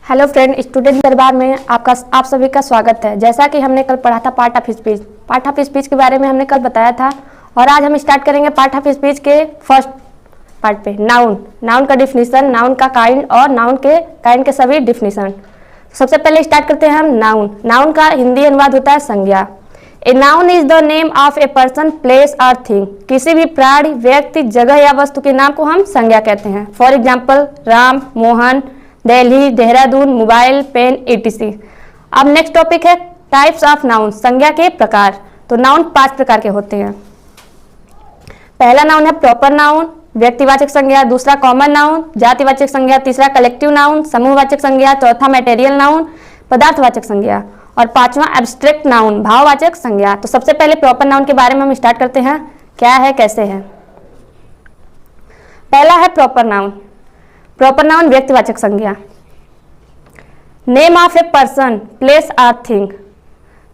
Hello friend, student दरबार में आप सभी का स्वागत है। जैसा कि हमने कल पढ़ा था part of speech. Part of speech के बारे में हमने कल बताया था और आज हम स्टार्ट करेंगे पार्ट ऑफ स्पीच के फर्स्ट पार्ट पे। नाउन का डिफिनीशन, नाउन का काइंड और नाउन के काइंड के सभी डिफिनीशन। सबसे पहले स्टार्ट करते हैं हम नाउन का हिंदी अनुवाद होता है संज्ञा। A noun is the name of a person, place और थिंग। किसी भी प्राणी, व्यक्ति, जगह या वस्तु के नाम को हम संज्ञा कहते हैं। For example Ram, Mohan, Delhi, Dehradun, mobile, pen, etc। अब नेक्स्ट टॉपिक है टाइप्स ऑफ नाउन, संज्ञा के प्रकार। तो नाउन 5 प्रकार के होते हैं। पहला नाउन है प्रॉपर नाउन, व्यक्तिवाचक संज्ञा। दूसरा कॉमन नाउन, जातिवाचक संज्ञा। तीसरा कलेक्टिव नाउन, समूहवाचक संज्ञा। चौथा मटेरियल नाउन, पदार्थवाचक संज्ञा। और पांचवा एब्स्ट्रैक्ट नाउन, भाववाचक संज्ञा। तो सबसे पहले प्रॉपर नाउन के बारे में हम स्टार्ट करते हैं, क्या है कैसे है। पहला है प्रॉपर नाउन। प्रॉपर नाउन व्यक्तिवाचक संज्ञा। Name of a person, place और थिंग।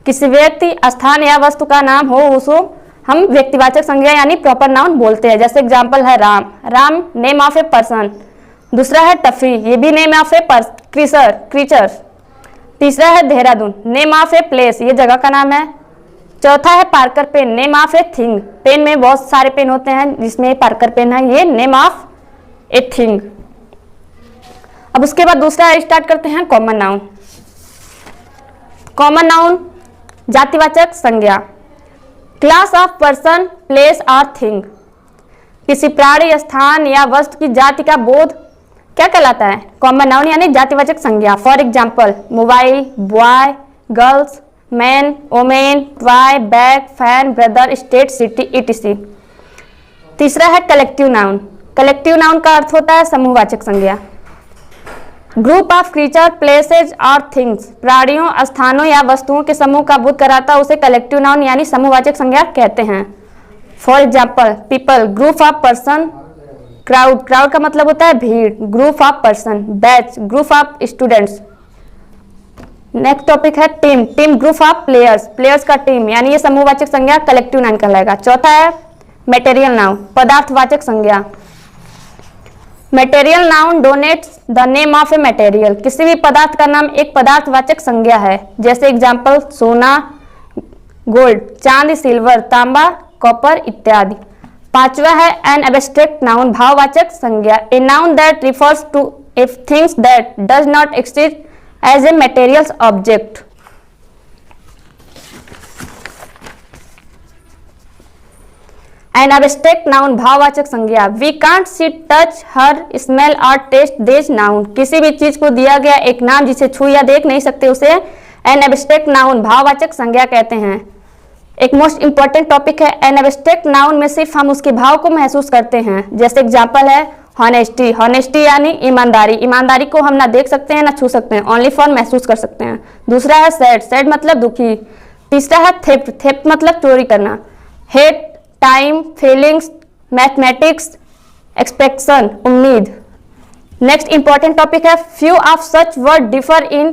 किसी व्यक्ति, स्थान या वस्तु का नाम हो उसको हम व्यक्तिवाचक संज्ञा यानी प्रॉपर नाउन बोलते हैं। जैसे एग्जांपल है Ram, name of a person. दूसरा है टफी, ये भी नेम ऑफ ए क्रीचर। तीसरा है Dehradun, name of a place, ये जगह का नाम है। चौथा है Parker pen, name of a thing. Pen में बहुत सारे पेन होते हैं, जिसमें पार्कर पेन है, ये नेम ऑफ ए थिंग। अब उसके बाद दूसरा स्टार्ट करते हैं कॉमन नाउन। कॉमन नाउन जातिवाचक संज्ञा। क्लास ऑफ पर्सन, प्लेस और थिंग। किसी प्राणी, स्थान या वस्तु की जाति का बोध क्या कहलाता है? कॉमन नाउन यानी जातिवाचक संज्ञा। For example mobile, boy, girls, man, women, toy, bag, fan, brother, state, city, etc। तीसरा है कलेक्टिव नाउन। कलेक्टिव नाउन का अर्थ होता है समूहवाचक संज्ञा। ग्रुप ऑफ क्रीचर, प्लेसेज और थिंग्स। प्राणियों, स्थानों या वस्तुओं के समूह का बोध कराता उसे कलेक्टिव नाउन यानी समूहवाचक संज्ञा कहते हैं। For example people, group of person. Crowd का मतलब होता है भीड़। Group of person. Batch, group of students. Next topic है टीम ग्रुप ऑफ प्लेयर्स का टीम, यानी ये समूहवाचक संज्ञा कलेक्टिव नाउन कहलाएगा। चौथा है मटेरियल नाउन, पदार्थवाचक संज्ञा। Material noun denotes the name of a material. किसी भी पदार्थ का नाम एक पदार्थवाचक संज्ञा है। जैसे एग्जाम्पल सोना, गोल्ड, चांदी, सिल्वर, तांबा, कॉपर इत्यादि। पांचवा है एन एब्स्ट्रैक्ट नाउन, भाववाचक संज्ञा। A noun that refers to if things that does not exist as a material object. An abstract noun, भाववाचक संज्ञा। We can't see, touch, hear, smell और टेस्ट दिस नाउन। किसी भी चीज को दिया गया एक नाम जिसे छू या देख नहीं सकते उसे एन एब्स्ट्रैक्ट नाउन, भाववाचक संज्ञा कहते हैं। एक मोस्ट इंपॉर्टेंट टॉपिक है, एन एब्स्ट्रैक्ट नाउन में सिर्फ हम उसके भाव को महसूस करते हैं। जैसे एग्जाम्पल है हॉनेस्टी यानी ईमानदारी को हम ना देख सकते हैं ना छू सकते हैं, ओनली फॉर महसूस कर सकते हैं। दूसरा है सैड मतलब दुखी। तीसरा है थेफ्ट मतलब चोरी करना। Hate, time, feelings, mathematics, expectation, उम्मीद। नेक्स्ट इंपॉर्टेंट टॉपिक है few of such word differ in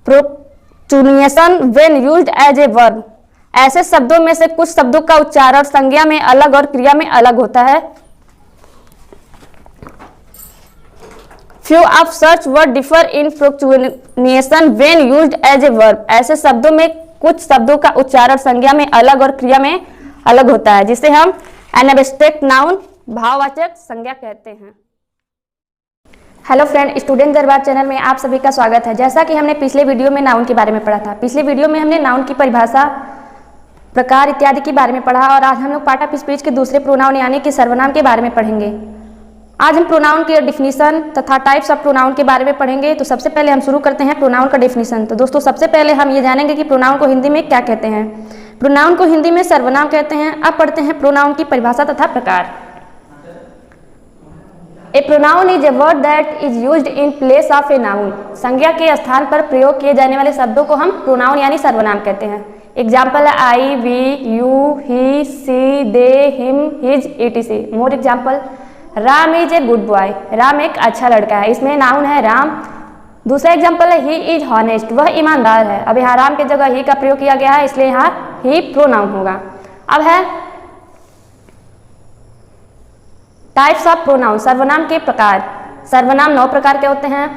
pronunciation when used as a verb. ऐसे शब्दों में से कुछ शब्दों का उच्चारण संज्ञा में अलग और क्रिया में अलग होता है। Few of such word differ in pronunciation when used as a verb. ऐसे शब्दों में कुछ शब्दों का उच्चारण संज्ञा में अलग और क्रिया में अलग होता है, जिसे हम एन एब्स्ट्रैक्ट नाउन, भाववाचक संज्ञा कहते हैं। हेलो फ्रेंड, स्टूडेंट दरबार चैनल में आप सभी का स्वागत है। जैसा कि हमने पिछले वीडियो में नाउन के बारे में पढ़ा था, पिछले वीडियो में हमने नाउन की परिभाषा, प्रकार इत्यादि के बारे में पढ़ा और आज हम लोग पार्ट ऑफ स्पीच के दूसरे प्रोनाउन यानी कि सर्वनाम के बारे में पढ़ेंगे। आज हम प्रोनाउन के डिफिनीशन तथा टाइप्स ऑफ प्रोनाउन के बारे में पढ़ेंगे। तो सबसे पहले हम शुरू करते हैं प्रोनाउन का डिफिनीशन। तो दोस्तों सबसे पहले हम ये जानेंगे कि प्रोनाउन को हिंदी में क्या कहते हैं। प्रोनाउन को हिंदी में सर्वनाम कहते हैं। अब पढ़ते हैं प्रोनाउन की परिभाषा तथा प्रकार। A pronoun is a word that is used in place of a noun. संज्ञा के स्थान पर प्रयोग किए जाने वाले शब्दों को हम प्रोनाउन यानी सर्वनाम कहते हैं। एग्जाम्पल है I, we, you, he, she, they, him, his, etc। More example Ram is a good boy. Ram एक अच्छा लड़का है, इसमें नाउन है राम। दूसरा एग्जाम्पल है ही इज हॉनेस्ट, वह ईमानदार है। अब यहाँ राम की जगह ही का प्रयोग किया गया है, इसलिए यहाँ ही प्रोनाउन होगा। अब है टाइप्स ऑफ प्रोनाउन, सर्वनाम के प्रकार। सर्वनाम 9 प्रकार के होते हैं।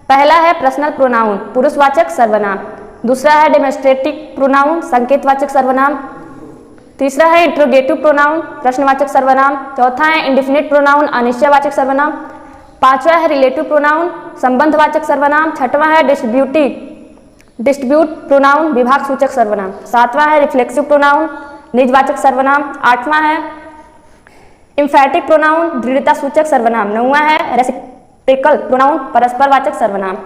पहला है पर्सनल प्रोनाउन पुरुषवाचक सर्वनाम, दूसरा है डेमोन्स्ट्रेटिव प्रोनाउन संकेतवाचक सर्वनाम, तीसरा है इंट्रोगेटिव प्रोनाउन प्रश्नवाचक सर्वनाम, चौथा है इंडिफिनिट प्रोनाउन अनिश्चयवाचक सर्वनाम, पांचवा है रिलेटिव प्रोनाउन संबंधवाचक सर्वनाम, छठवां है डिस्ट्रीब्यूट प्रोनाउन विभाग सूचक सर्वनाम, सातवां है रिफ्लेक्सिव प्रोनाउन निजवाचक सर्वनाम, आठवां है इम्फैटिक प्रोनाउन दृढ़ता सूचक सर्वनाम, नौवां है रेसिप्रोकल प्रोनाउन परस्परवाचक सर्वनाम।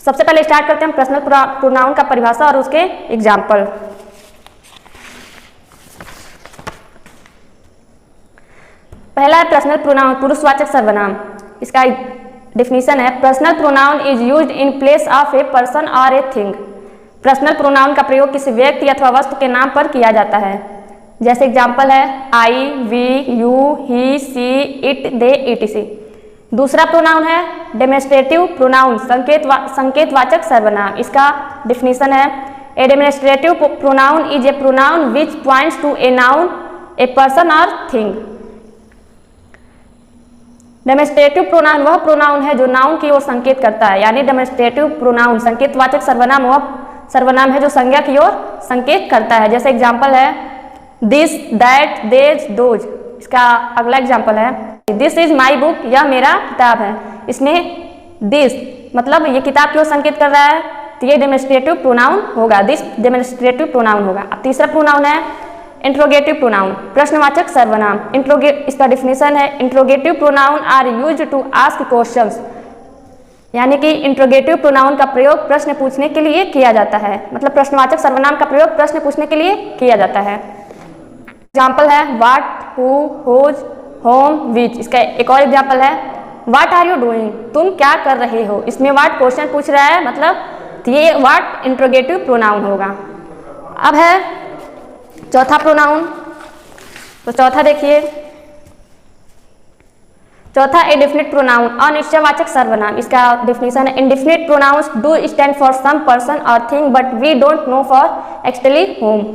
सबसे पहले स्टार्ट करते हैं पर्सनल प्रोनाउन का परिभाषा और उसके एग्जाम्पल। पहला है पर्सनल प्रोनाउन पुरुषवाचक सर्वनाम। इसका डेफिनेशन है personal pronoun is used in place of a person और ए थिंग। पर्सनल प्रोनाउन का प्रयोग किसी व्यक्ति अथवा वस्तु के नाम पर किया जाता है। जैसे एग्जाम्पल है I, we, you, he, she, it, they, etc। दूसरा प्रोनाउन है डेमोन्स्ट्रेटिव प्रोनाउन संकेतवाचक सर्वनाम। इसका डेफिनेशन है a demonstrative pronoun is a pronoun which points to a noun a person और थिंग। डेमोन्स्ट्रेटिव प्रोनाउन वह प्रोनाउन है जो नाउन की ओर संकेत करता है, यानी डेमोन्स्ट्रेटिव प्रोनाउन संकेतवाचक सर्वनाम वह सर्वनाम है जो संज्ञा की ओर संकेत करता है। जैसे एग्जाम्पल है दिस, दैट, देज, दोज। इसका अगला एग्जाम्पल है दिस इज माई बुक, यह मेरा किताब है। इसमें दिस मतलब ये किताब की ओर संकेत कर रहा है, तो ये डेमोन्स्ट्रेटिव प्रोनाउन होगा, दिस डेमोन्स्ट्रेटिव प्रोनाउन होगा। अब तीसरा प्रोनाउन है इंट्रोगेटिव प्रोनाउन प्रश्नवाचक सर्वनाम। इसका डिफिनेशन है interrogative pronoun are used to ask questions, यानी कि इंट्रोगेटिव प्रोनाउन का प्रयोग प्रश्न पूछने के लिए किया जाता है, मतलब प्रश्नवाचक सर्वनाम का प्रयोग प्रश्न पूछने के लिए किया जाता है। एग्जाम्पल है व्हाट, हु, हुज, होम, विच। इसका एक और एग्जाम्पल है व्हाट आर यू डूइंग, तुम क्या कर रहे हो। इसमें व्हाट क्वेश्चन पूछ रहा है, मतलब ये व्हाट इंट्रोगेटिव प्रोनाउन होगा। अब है चौथा प्रोनाउन, तो चौथा देखिए, चौथा इंडेफिनिट प्रोनाउन अनिश्चयवाचक सर्वनाम। इसका डेफिनेशन है indefinite pronouns do stand for some person और thing but we don't know for actually whom.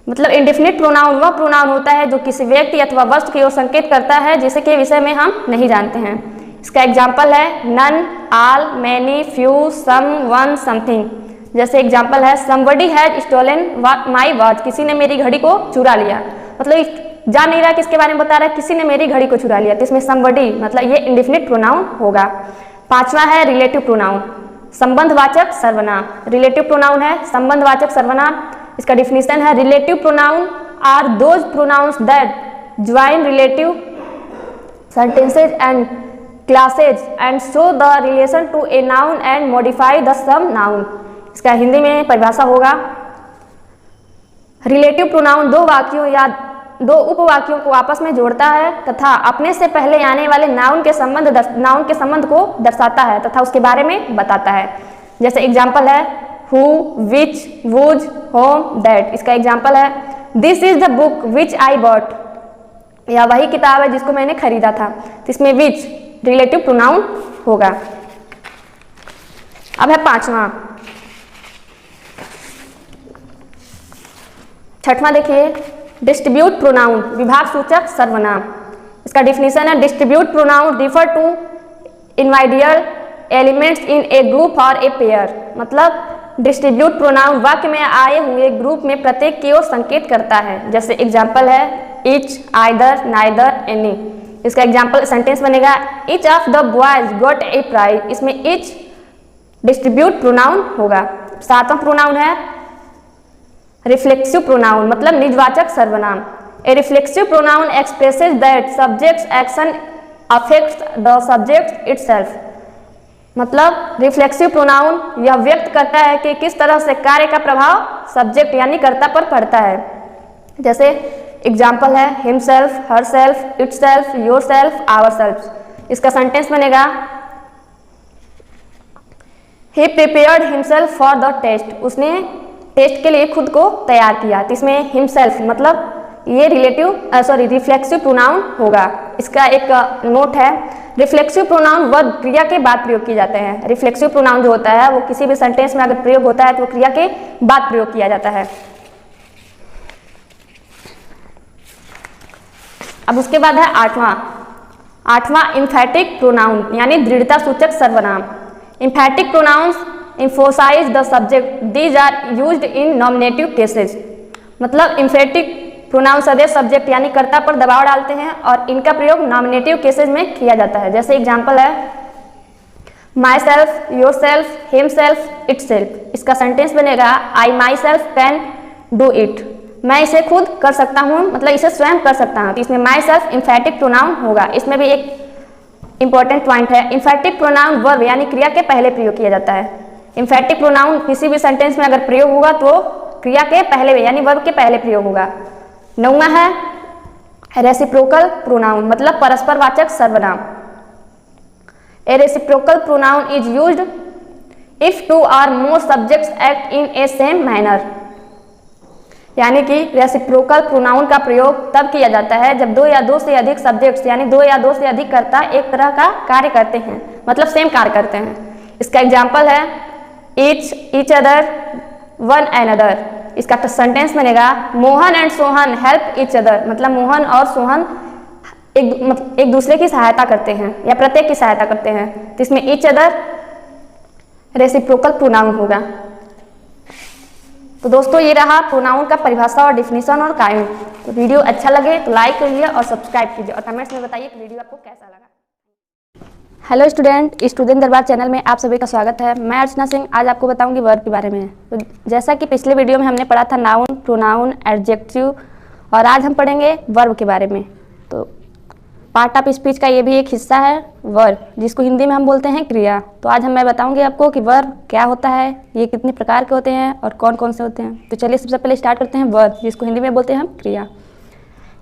मतलब इंडेफिनिट प्रोनाउन वह प्रोनाउन होता है जो किसी व्यक्ति अथवा वस्तु की ओर संकेत करता है जिसे के विषय में हम नहीं जानते हैं। इसका एग्जाम्पल है none, all, many, few, some, one, something. जैसे एग्जाम्पल है somebody has stolen my watch, किसी ने मेरी घड़ी को चुरा लिया। मतलब जान नहीं रहा किसके बारे में बता रहा है, किसी ने मेरी घड़ी को चुरा लिया, तो इसमें समबडी मतलब ये इंडेफिनिट प्रोनाउन होगा। पांचवा है रिलेटिव प्रोनाउन संबंधवाचक सर्वनाम। रिलेटिव प्रोनाउन है संबंधवाचक सर्वनाम। इसका डिफिनेशन है relative pronoun are those pronouns that join relative sentences and clauses and show the relation to a noun and modify the same noun. इसका हिंदी में परिभाषा होगा रिलेटिव प्रोनाउन दो वाक्यों या दो उपवाक्यों को आपस में जोड़ता है तथा अपने से पहले आने वाले नाउन के संबंध को दर्शाता है तथा उसके बारे में बताता है। जैसे एग्जाम्पल है who, which, was, home, that. इसका एग्जाम्पल है this is the book which I bought, या वही किताब है जिसको मैंने खरीदा था, तो इसमें विच रिलेटिव प्रोनाउन होगा। अब है पांचवा, छठवां देखिए डिस्ट्रीब्यूट प्रोनाउन विभाग सूचक सर्वनाम। इसका डिफिनेशन है distribute pronoun refer to individual elements in a group और ए पेयर। मतलब डिस्ट्रीब्यूट प्रोनाउन वाक्य में आए हुए ग्रुप में प्रत्येक की ओर संकेत करता है। जैसे एग्जाम्पल है इच, आइदर, नाइदर, एनी। इसका एग्जाम्पल सेंटेंस बनेगा each of the boys got a prize. इसमें इच डिस्ट्रीब्यूट प्रोनाउन होगा। सातवां प्रोनाउन है रिफ्लेक्सिव प्रोनाउन मतलब निजवाचक सर्वनाम। A reflexive pronoun expresses that subject's action affects the subject itself. मतलब रिफ्लेक्सिव प्रोनाउन यह व्यक्त करता है कि किस तरह से कार्य का प्रभाव सब्जेक्ट यानी कर्ता पर पड़ता है। जैसे एग्जाम्पल है himself, herself, itself, yourself, ourself. इसका सेंटेंस बनेगा he prepared himself for the test. उसने टेस्ट के लिए खुद को तैयार किया। तो इसमें हिमसेल्फ मतलब ये रिफ्लेक्सिव प्रोनाउन होगा। इसका एक नोट है रिफ्लेक्सिव प्रोनाउन वह क्रिया के बाद प्रयोग किए जाते हैं। रिफ्लेक्सिव प्रोनाउन जो होता है वो किसी भी सेंटेंस में अगर प्रयोग होता है तो वो क्रिया के बाद प्रयोग किया जाता है। अब उसके बाद है आठवां इम्फैटिक प्रोनाउन यानी दृढ़ता सूचक सर्वनाम। emphatic pronouns emphasize the subject, these are used in nominative cases। मतलब emphatic प्रोनाउन सदैव सब्जेक्ट यानी कर्ता पर दबाव डालते हैं और इनका प्रयोग नॉमिनेटिव केसेस में किया जाता है। जैसे एग्जांपल है myself, yourself, himself, itself. इसका सेंटेंस बनेगा I myself can do it. मैं इसे खुद कर सकता हूँ, मतलब इसे स्वयं कर सकता हूँ। तो इसमें माई सेल्फ इम्फेटिक प्रोनाउन होगा। इसमें भी एक इंपॉर्टेंट पॉइंट है, इम्फेटिक प्रोनाउन वर्ब यानी क्रिया के पहले प्रयोग किया जाता है। इम्फेटिक प्रोनाउन किसी भी सेंटेंस में अगर प्रयोग होगा तो क्रिया के पहले यानी वर्ब के पहले प्रयोग होगा। 9वां है रेसिप्रोकल प्रोनाउन, मतलब परस्पर वाचक सर्वनाम। A reciprocal pronoun is used if two और more subjects act in a same manner. यानी कि रेसिप्रोकल प्रोनाउन का प्रयोग तब किया जाता है जब दो या दो से अधिक सब्जेक्ट्स यानी दो या दो से अधिक कर्ता एक तरह का कार्य करते हैं, मतलब सेम कार्य करते हैं। इसका एग्जाम्पल है ईच अदर, वन एनदर। इसका सेंटेंस बनेगा Mohan and Sohan help each other, मतलब मोहन और सोहन एक दूसरे की सहायता करते हैं या प्रत्येक की सहायता करते हैं। तो इसमें ईच अदर रेसिप्रोकल प्रोनाउन होगा। तो दोस्तों ये रहा प्रोनाउन का परिभाषा और डिफिनीशन और काइंड। तो वीडियो अच्छा लगे तो लाइक करिए और सब्सक्राइब कीजिए और कमेंट्स में बताइए कि वीडियो आपको कैसा लगा। हेलो स्टूडेंट दरबार चैनल में आप सभी का स्वागत है। मैं अर्चना सिंह आज आपको बताऊंगी वर्ब के बारे में। तो जैसा कि पिछले वीडियो में हमने पढ़ा था नाउन, प्रोनाउन, एडजेक्टिव, और आज हम पढ़ेंगे वर्ब के बारे में। तो पार्ट ऑफ स्पीच का ये भी एक हिस्सा है वर्ब, जिसको हिंदी में हम बोलते हैं क्रिया। तो आज मैं बताऊंगी आपको कि वर्ब क्या होता है, ये कितने प्रकार के होते हैं और कौन कौन से होते हैं। तो चलिए सबसे पहले स्टार्ट करते हैं वर्ब, जिसको हिंदी में बोलते हैं हम क्रिया।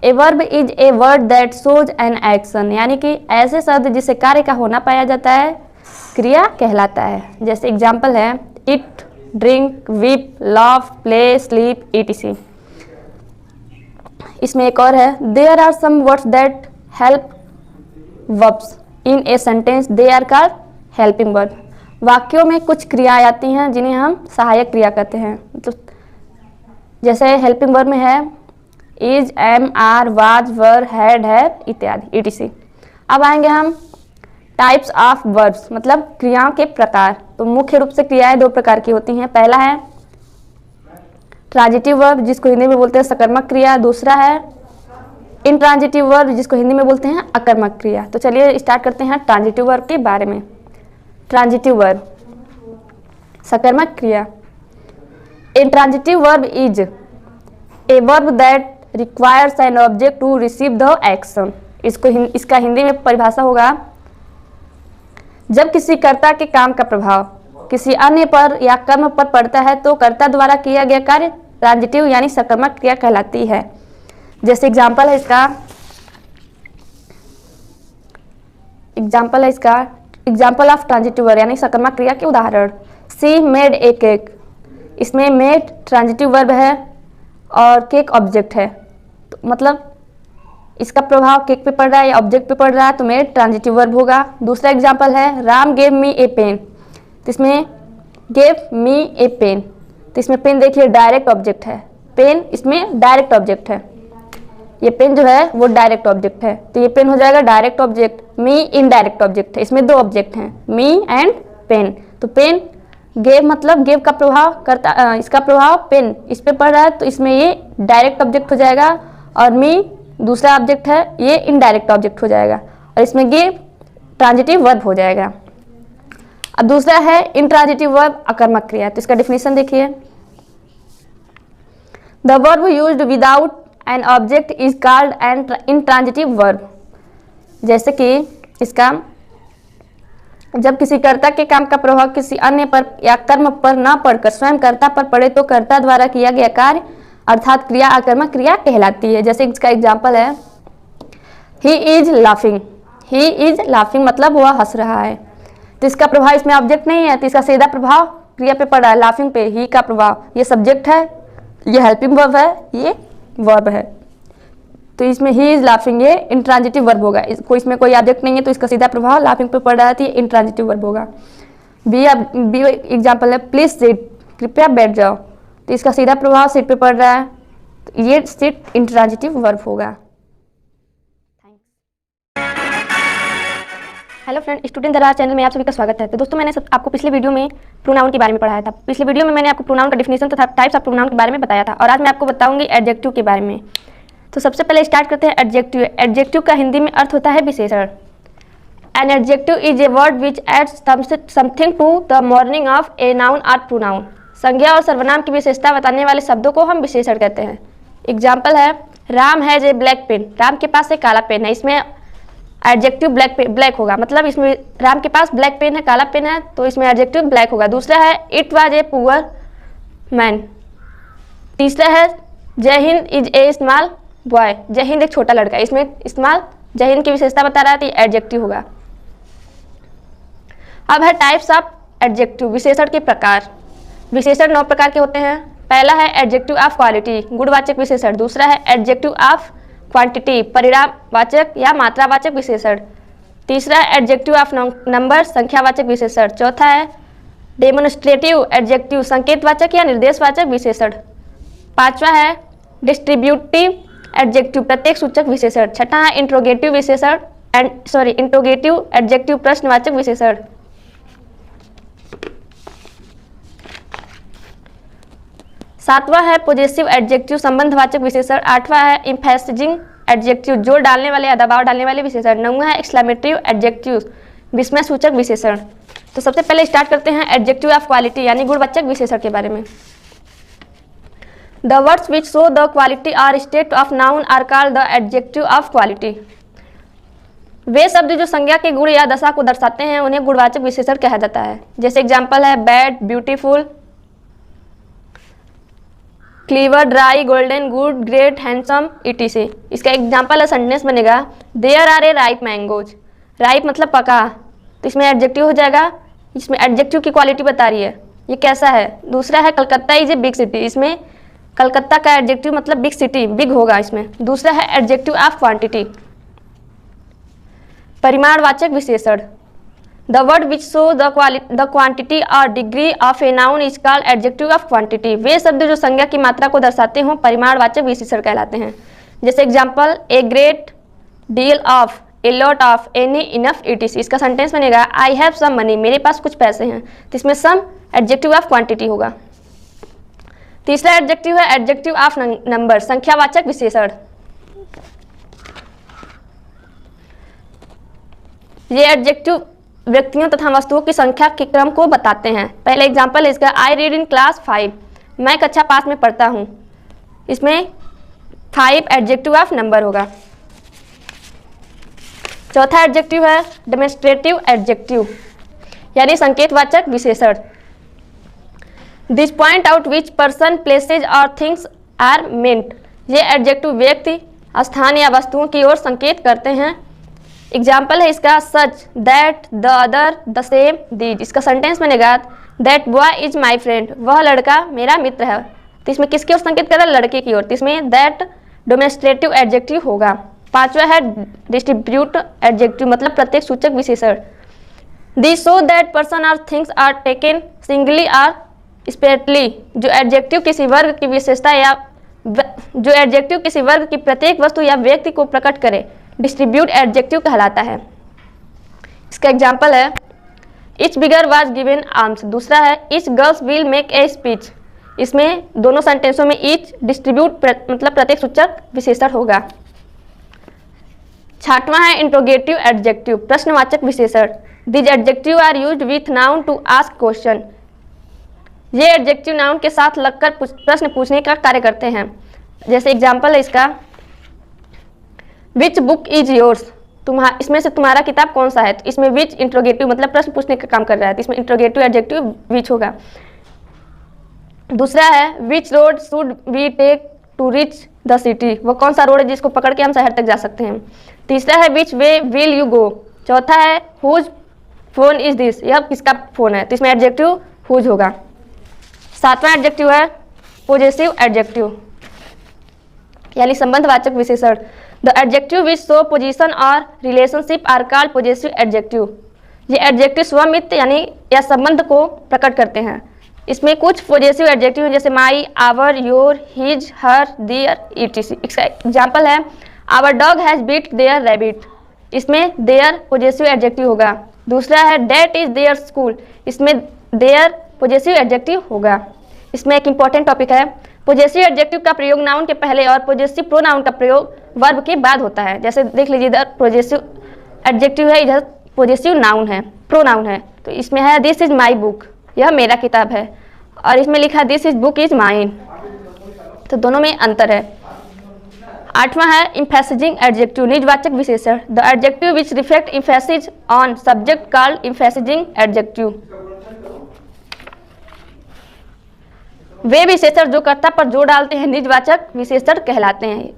A verb is a word that shows an action, यानी कि ऐसे शब्द जिससे कार्य का होना पाया जाता है क्रिया कहलाता है। जैसे एग्जाम्पल है eat, drink, weep, love, play, sleep, etc। इसमें एक और है there are some words that help verbs in a sentence, they are called helping verb. वाक्यों में कुछ क्रियाएं आती हैं जिन्हें हम सहायक क्रिया कहते हैं। तो जैसे हेल्पिंग वर्ब में है is, am, are, was, were, had, have इत्यादि etc। अब आएंगे हम टाइप्स ऑफ वर्ब्स, मतलब क्रियाओं के प्रकार। तो मुख्य रूप से क्रियाएं दो प्रकार की होती हैं। पहला है ट्रांजिटिव वर्ब, जिसको हिंदी में बोलते हैं सकर्मक क्रिया। दूसरा है इंट्रांजिटिव वर्ब, जिसको हिंदी में बोलते हैं अकर्मक क्रिया। तो चलिए स्टार्ट करते हैं ट्रांजिटिव वर्ब के बारे में। ट्रांजिटिव वर्ब सकर्मक क्रिया। Intransitive verb is a verb that requires an object to receive the action. इसका हिंदी में परिभाषा होगा जब किसी कर्ता के काम का प्रभाव किसी अन्य पर या कर्म पर पड़ता है तो कर्ता द्वारा किया गया कार्य ट्रांजिटिव यानी सकर्मक क्रिया कहलाती है। जैसे एग्जाम्पल है इसका एग्जाम्पल ऑफ ट्रांजिटिव वर्ब यानी सकर्मक क्रिया के उदाहरण। सी मेड ए केक, इसमें मेड ट्रांजिटिव वर्ब है और केक ऑब्जेक्ट है। तो मतलब इसका प्रभाव केक पे पड़ रहा है या ऑब्जेक्ट पे पड़ रहा है तो मेड ट्रांजिटिव वर्ब होगा। दूसरा एग्जाम्पल है राम गेव मी ए पेन, तो इसमें गेव मी ए पेन, तो इसमें पेन देखिए डायरेक्ट ऑब्जेक्ट है, पेन इसमें डायरेक्ट ऑब्जेक्ट है। ये पेन जो है वो डायरेक्ट ऑब्जेक्ट है, तो ये पेन हो जाएगा डायरेक्ट ऑब्जेक्ट। मी इनडायरेक्ट ऑब्जेक्ट है, इसमें दो ऑब्जेक्ट हैं मी एंड पेन। तो पेन गेव मतलब गेव का प्रभाव करता, इसका प्रभाव पेन इस पे पड़ रहा है तो इसमें ये डायरेक्ट ऑब्जेक्ट हो जाएगा और मी दूसरा ऑब्जेक्ट है ये इनडायरेक्ट ऑब्जेक्ट हो जाएगा और इसमें गेव ट्रांजिटिव वर्ब हो जाएगा। अब दूसरा है इंट्रांजिटिव वर्ब अकर्मक क्रिया। तो इसका डिफिनीशन देखिए the verb used without an object is called an intransitive verb. जैसे कि इसका जब किसी कर्ता के काम का प्रभाव किसी अन्य पर या कर्म पर न पड़कर स्वयं कर्ता पर पड़े तो कर्ता द्वारा किया गया कार्य अर्थात क्रिया अकर्मक क्रिया कहलाती है। जैसे इसका एग्जाम्पल है ही इज लाफिंग मतलब वह हंस रहा है। तो इसका प्रभाव इसमें ऑब्जेक्ट नहीं है तो इसका सीधा प्रभाव क्रिया पे पड़ रहा है लाफिंग पे। ही का प्रभाव ये सब्जेक्ट है, ये हेल्पिंग वर्ब है, ये वर्ब है। तो इसमें ही इज लाफिंग ये इंट्रांजिटिव वर्ब होगा। इसमें कोई ऑब्जेक्ट नहीं है तो इसका सीधा प्रभाव लाफिंग पे पड़ रहा है तो ये इंट्रांजिटिव वर्ब होगा। बी एग्जाम्पल है प्लीज सिट, कृपया बैठ जाओ, तो इसका सीधा प्रभाव सिट पे पड़ रहा है तो ये सिट इंट्रांजिटिव वर्ब होगा। हेलो फ्रेंड, स्टूडेंट दरार चैनल में आप सभी का स्वागत है। तो दोस्तों, मैंने आपको पिछले वीडियो में प्रोनाउन के बारे में पढ़ाया था। पिछले वीडियो में मैंने आपको प्रोनाउन का डिफिनेशन तथा टाइप्स ऑफ प्रोनाउन के बारे में बताया था और आज मैं आपको बताऊंगी एडजेक्टिव के बारे में। तो सबसे पहले स्टार्ट करते हैं एडजेक्टिव। एडजेक्टिव का हिंदी में अर्थ होता है विशेषण। An adjective is a word which adds something to the meaning of a noun और प्रोनाउन। संज्ञा और सर्वनाम की विशेषता बताने वाले शब्दों को हम विशेषण कहते हैं। एग्जाम्पल है, Ram has a black pen. Ram के पास एक काला पेन है, इसमें एडजेक्टिव ब्लैक होगा, मतलब इसमें राम के पास ब्लैक पेन है, काला पेन है, तो इसमें एडजेक्टिव ब्लैक होगा। दूसरा है, it was a poor man. तीसरा है, जय Hind is a small boy. जय हिंद एक छोटा लड़का, इसमें स्मॉल जय हिंद की विशेषता बता रहा है, तो ये एडजेक्टिव होगा। अब है टाइप्स ऑफ एडजेक्टिव, विशेषण के प्रकार। विशेषण 9 प्रकार के होते हैं। पहला है एडजेक्टिव ऑफ क्वालिटी, गुणवाचक विशेषण। दूसरा है एडजेक्टिव ऑफ क्वांटिटी, परिणामवाचक या मात्रावाचक विशेषण। तीसरा है एडजेक्टिव ऑफ नंबर, संख्यावाचक विशेषण। चौथा है डेमोन्स्ट्रेटिव एडजेक्टिव, संकेतवाचक या निर्देशवाचक विशेषण। पांचवा है डिस्ट्रीब्यूटिव एडजेक्टिव, प्रत्येक सूचक विशेषण। छठा है इंट्रोगेटिव विशेषण इंट्रोगेटिव एडजेक्टिव, प्रश्नवाचक विशेषण। सातवां है पोजेसिव एडजेक्टिव, संबंधवाचक विशेषण। आठवां है एम्फैसिजिंग एडजेक्टिव, जोर डालने वाले या दबाव डालने वाले विशेषण। नौवां है एक्सक्लेमेटरी एडजेक्टिव, विस्मय सूचक विशेषण। तो सबसे पहले स्टार्ट करते हैं एडजेक्टिव ऑफ क्वालिटी यानी गुणवाचक विशेषण के बारे में। The words which show the quality और state of noun are called the adjective of quality. वे शब्द जो संज्ञा के गुण या दशा को दर्शाते हैं उन्हें गुणवाचक विशेषण कहा जाता है। जैसे एग्जाम्पल है, bad, beautiful, clever, dry, golden, good, great, handsome, etc। इसका एग्जाम्पल है, सेंटेंस बनेगा, there are a ripe mangoes. Ripe मतलब पका, तो इसमें एडजेक्टिव हो जाएगा। इसमें एडजेक्टिव की क्वालिटी बता रही है, ये कैसा है। दूसरा है Calcutta is a big city, इसमें कलकत्ता का एडजेक्टिव मतलब बिग सिटी, बिग होगा इसमें। दूसरा है एडजेक्टिव ऑफ क्वांटिटी, परिमाणवाचक विशेषण। The word which show the quantity or degree of a noun is called adjective of quantity। वे शब्द जो संज्ञा की मात्रा को दर्शाते हों परिमाणवाचक विशेषण कहलाते हैं। जैसे example, a great deal of, a lot of, any, enough, etc। इसका सेंटेंस बनेगा, आई हैव सम मनी, मेरे पास कुछ पैसे हैं, तो इसमें सम एडजेक्टिव ऑफ क्वांटिटी होगा। तीसरा एडजेक्टिव है एडजेक्टिव ऑफ नंबर, संख्यावाचक विशेषण। ये एडजेक्टिव व्यक्तियों तथा वस्तुओं की संख्या के क्रम को बताते हैं। पहले एग्जाम्पल है इसका, आई रीड इन क्लास 5, मैं कक्षा 5 में पढ़ता हूँ। इसमें 5 एडजेक्टिव ऑफ नंबर होगा। चौथा एडजेक्टिव है डेमोन्स्ट्रेटिव एडजेक्टिव यानी संकेतवाचक विशेषण। This point out which person, places और थिंग्स आर मेंट। ये एडजेक्टिव व्यक्ति, स्थान या वस्तुओं की ओर संकेत करते हैं। एग्जाम्पल है इसका, such, that, the other, the same, these. इसका सेंटेंस बनेगा, that boy is my friend, वह लड़का मेरा मित्र है। तो इसमें किसकी ओर संकेत कर रहा है, लड़के की ओर, तो इसमें दैट डोमेस्ट्रेटिव एडजेक्टिव होगा। पांचवा है डिस्ट्रीब्यूट एडजेक्टिव मतलब प्रत्येक सूचक विशेषण। दिस शो दैट पर्सन और थिंग्स आर टेकन सिंगली और स्पेरेटली। जो एडजेक्टिव किसी वर्ग की विशेषता या जो एडजेक्टिव किसी वर्ग की प्रत्येक वस्तु या व्यक्ति को प्रकट करे डिस्ट्रीब्यूट एडजेक्टिव कहलाता है। इसका एग्जाम्पल है, etch bigger was given arms. दूसरा है, etch girls will make a speech. इसमें दोनों सेंटेंसों में इच डिस्ट्रीब्यूट मतलब प्रत्येक सूचक विशेषण होगा। छठवां है इंट्रोगेटिव एडजेक्टिव, प्रश्नवाचक विशेषण। These adjective are used with noun to ask question. ये एडजेक्टिव नाउन के साथ लगकर प्रश्न पूछने का कार्य करते हैं। जैसे एग्जाम्पल है इसका, विच बुक इज योर्स, इसमें से तुम्हारा किताब कौन सा है। तो इसमें विच इंट्रोगेटिव मतलब प्रश्न पूछने का काम कर रहा है, तो इसमें इंट्रोगेटिव एडजेक्टिव विच होगा। दूसरा है, which road should we take to reach the city, वो कौन सा रोड है जिसको पकड़ के हम शहर तक जा सकते हैं। तीसरा है, विच वे विल यू गो। चौथा है, हुज फोन इज दिस, यह किसका फोन है, तो इसमें एडजेक्टिव हुज होगा। सातवां एडजेक्टिव है पोजेसिव एडजेक्टिव यानी संबंधवाचक विशेषण। The adjective which show position और relationship are called possessive adjective. ये एडजेक्टिव स्वमित यानी या संबंध को प्रकट करते हैं। इसमें कुछ पोजेसिव एडजेक्टिव हैं जैसे my, our, your, his, her, their, etc। इसका एग्जाम्पल है, our dog has beat their rabbit. इसमें देयर पॉजेसिव एडजेक्टिव होगा। दूसरा है दैट इज देयर स्कूल, इसमें देयर पॉजेसिव एडजेक्टिव होगा। इसमें एक इंपॉर्टेंट टॉपिक है, पॉजेसिव एडजेक्टिव का प्रयोग नाउन के पहले और पॉजेसिव प्रोनाउन का प्रयोग वर्ब के बाद होता है। जैसे देख लीजिए, इधर पॉजेसिव एडजेक्टिव है, इधर पॉजेसिव नाउन है, प्रोनाउन है। तो इसमें है दिस इज माई बुक, यह मेरा किताब है, और इसमें लिखा this is book is mine, तो दोनों में अंतर है। आठवां है एम्फेसिजिंग एडजेक्टिव, निजवाचक विशेषण, the adjective which reflect emphasis on subject called emphasizing adjective. वे विशेषण जो कर्ता पर जोर डालते हैं निजवाचक विशेषण कहलाते हैं।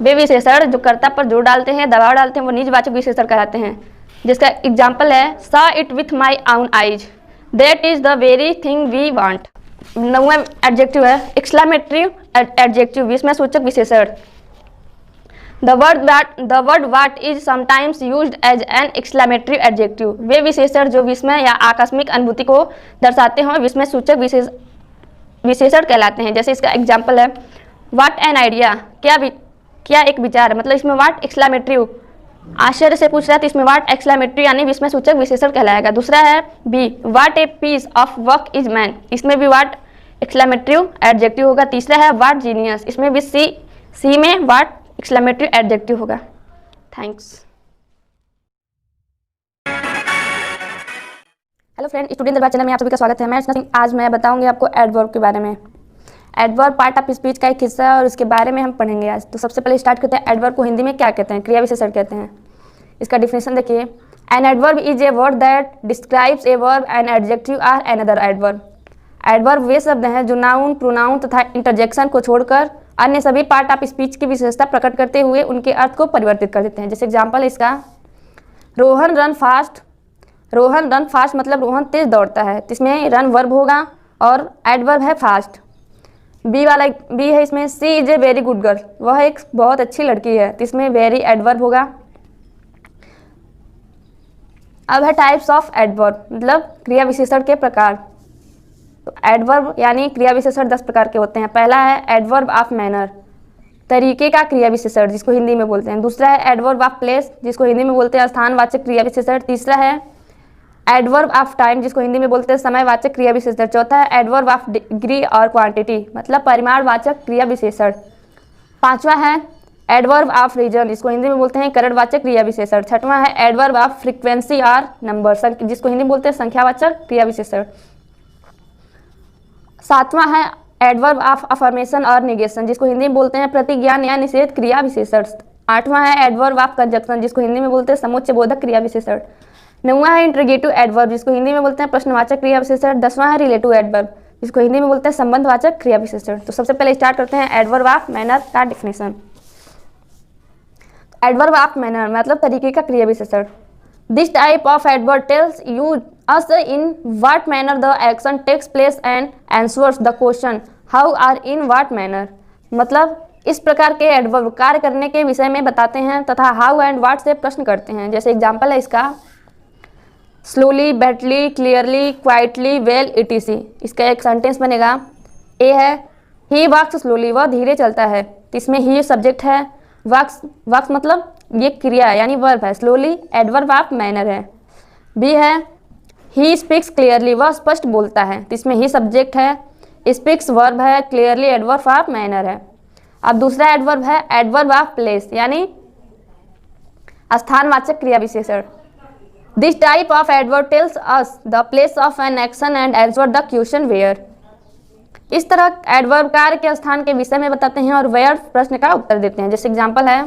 वे विशेषण जो कर्ता पर जोर डालते हैं, दबाव डालते हैं, वो निजवाचक विशेषण कहलाते हैं। जिसका एग्जाम्पल है saw it with my own eyes, that is the very thing we want. 9वां एडजेक्टिव है एक्सक्लेमेटरी एडजेक्टिव, विस्मय सूचक विशेषण, the word what is sometimes used as an exclamatory adjective. वे विशेषण जो विस्मय या आकस्मिक अनुभूति को दर्शाते हैं विस्मय सूचक विशेषण कहलाते हैं। जैसे इसका एग्जाम्पल है वाट एन आइडिया, क्या एक विचार है, मतलब इसमें वाट एक्सक्लेमेटरी आश्चर्य से पूछ रहा है तो इसमें वाट एक्सक्लेमेटरी यानी विस्मय सूचक विशेषण कहलाएगा। दूसरा है be what a piece of work is man, इसमें भी वाट एक्सक्लेमेटरी एडजेक्टिव होगा। तीसरा है वाट जीनियस, इसमें भी सी में वाट एक्सक्लेमेटरी एडजेक्टिव होगा। थैंक्स। हेलो फ्रेंड, स्टूडेंट दरबार चैनल में आप सभी का स्वागत है। आज मैं बताऊंगी आपको एडवर्ब के बारे में। एडवर्ब पार्ट ऑफ स्पीच का एक हिस्सा है और इसके बारे में हम पढ़ेंगे आज। तो सबसे पहले स्टार्ट करते हैं, एडवर्ब को हिंदी में क्या कहते हैं, क्रिया विशेषण कहते हैं। इसका डिफिनेशन देखिए, an adverb is a word that describes a verb and adjective or another adverb. Adverb वे शब्द हैं जो नाउन, प्रोनाउन तथा इंटरजेक्शन को छोड़कर अन्य सभी पार्ट ऑफ स्पीच की विशेषता प्रकट करते हुए उनके अर्थ को परिवर्तित कर देते हैं। जैसे एग्जाम्पल इसका Rohan run fast, Rohan run fast मतलब रोहन तेज दौड़ता है, तो इसमें रन वर्ब होगा और एडवर्ब है फास्ट। बी है इसमें she is a very good girl, वह एक बहुत अच्छी लड़की है, तो इसमें वेरी एडवर्ब होगा। अब है टाइप्स ऑफ एडवर्ब, मतलब क्रिया विशेषण के प्रकार। तो एडवर्ब यानी क्रिया विशेषण 10 प्रकार के होते हैं। पहला है एडवर्ब ऑफ मैनर, तरीके का क्रिया विशेषण जिसको हिंदी में बोलते हैं। दूसरा है एडवर्ब ऑफ प्लेस, जिसको हिंदी में बोलते हैं स्थानवाचक क्रिया विशेषण। तीसरा है एडवर्ब ऑफ टाइम, जिसको हिंदी में बोलते हैं समयवाचक क्रिया विशेषण। चौथा है एडवर्ब ऑफ डिग्री और क्वांटिटी, मतलब परिमाणवाचक क्रिया विशेषण। पांचवा है एडवर्ब ऑफ रीजन, जिसको हिंदी में बोलते हैं करणवाचक क्रिया विशेषण। छठवां है एडवर्ब ऑफ फ्रीक्वेंसी और नंबर, जिसको हिंदी में बोलते हैं संख्यावाचक क्रिया विशेषण। सातवां है एडवर्ब ऑफ अफर्मेशन और निगेशन, जिसको हिंदी में बोलते हैं प्रतिज्ञान या निषेध क्रिया विशेषण। आठवां है एडवर्ब ऑफ कंजक्शन, जिसको हिंदी में बोलते हैं समुच्चय बोधक क्रिया विशेषण। 9वां है इंट्रोगेटिव एडवर्ब, जिसको हिंदी में बोलते हैं प्रश्नवाचक क्रिया विशेषण। 10वां है रिलेटिव एडवर्ब, जिसको हिंदी में बोलते हैं संबंधवाचक क्रिया विशेषण। तो सबसे पहले स्टार्ट करते हैं एडवर्ब ऑफ मैनर का डिफिनेशन। एडवर्ब ऑफ मैनर मतलब तरीके का क्रिया विशेषण। This type of adverb tells you us in what manner the action takes place and answers the question how और इन व्हाट मैनर, मतलब इस प्रकार के एडवर्ब कार्य करने के विषय में बताते हैं तथा हाउ एंड व्हाट से प्रश्न करते हैं। जैसे एग्जाम्पल है इसका slowly, बैटली, clearly, quietly, well, etc.. इसका एक सेंटेंस बनेगा। ए है ही वॉक्स स्लोली, वह धीरे चलता है, तो इसमें ही सब्जेक्ट है, वॉक्स मतलब ये क्रिया है यानी वर्ब है, स्लोली एडवर्ब ऑफ मैनर है। बी है ही स्पीक्स क्लियरली, वह स्पष्ट बोलता है, तो इसमें ही सब्जेक्ट है, स्पीक्स वर्ब है, क्लियरली एडवर्ब ऑफ मैनर है। अब दूसरा एडवर्ब है एडवर्ब ऑफ प्लेस यानी स्थानवाचक क्रिया विशेषण। This type of adverb tells us the place of an action and answer the question where. इस तरह एडवर्ब कार्य के स्थान के विषय में बताते हैं और वेयर प्रश्न का उत्तर देते हैं। जैसे एग्जाम्पल है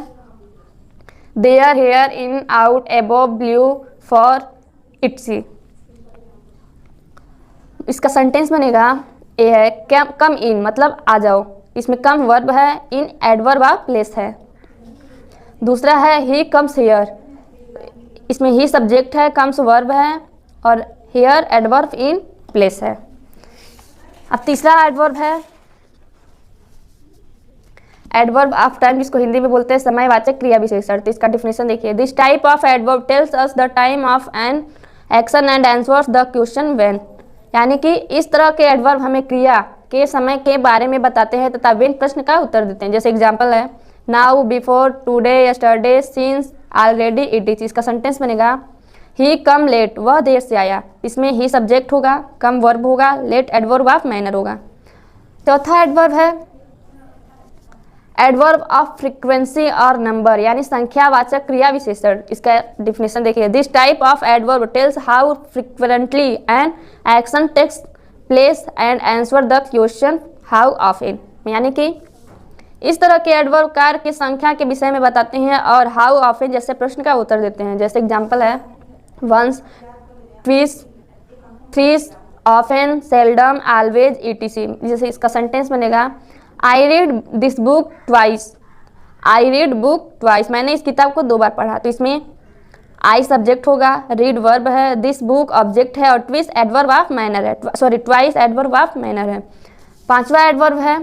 there, here, in, out, above, below, far, इट्सी। इसका सेंटेंस बनेगा ए है कम इन मतलब आ जाओ, इसमें कम वर्ब है, इन एडवर्ब ऑफ प्लेस है। दूसरा है ही कम्स हेयर, इसमें ही सब्जेक्ट है, कम्स वर्ब है और हेयर एडवर्ब इन प्लेस है। अब तीसरा एडवर्ब है एडवर्ब ऑफ टाइम, जिसको हिंदी में बोलते हैं समयवाचक क्रिया विशेषण। तो इसका डिफिनेशन देखिए, this type of adverb tells us the time of an action and answers the question when, यानी कि इस तरह के एडवर्ब हमें क्रिया के समय के बारे में बताते हैं तथा व्हेन प्रश्न का उत्तर देते हैं। जैसे एग्जाम्पल है now, before, today, yesterday, since, already, etc। इसका सेंटेंस बनेगा ही कम लेट, वह देर से आया। इसमें ही सब्जेक्ट होगा, कम वर्ब होगा, लेट एडवर्ब ऑफ मैनर होगा। चौथा एडवर्ब है एडवर्ब ऑफ फ्रीक्वेंसी और नंबर, यानी संख्यावाचक क्रिया विशेषण। इसका डिफिनेशन देखिए, this type of adverb tells how frequently an action takes place and answer the question how often, यानी कि इस तरह के एडवर्ब कार्य की संख्या के विषय में बताते हैं और हाउ ऑफन जैसे प्रश्न का उत्तर देते हैं। जैसे एग्जांपल है once, twice, thrice, often, seldom, always, etc। जैसे इसका सेंटेंस बनेगा I read this book twice, I read book twice, मैंने इस किताब को 2 बार पढ़ा। तो इसमें आई सब्जेक्ट होगा, रीड वर्ब है, दिस बुक ऑब्जेक्ट है और ट्विस एडवर्ब ऑफ मैनर है, sorry twice adverb of manner है। पांचवा एडवर्ब है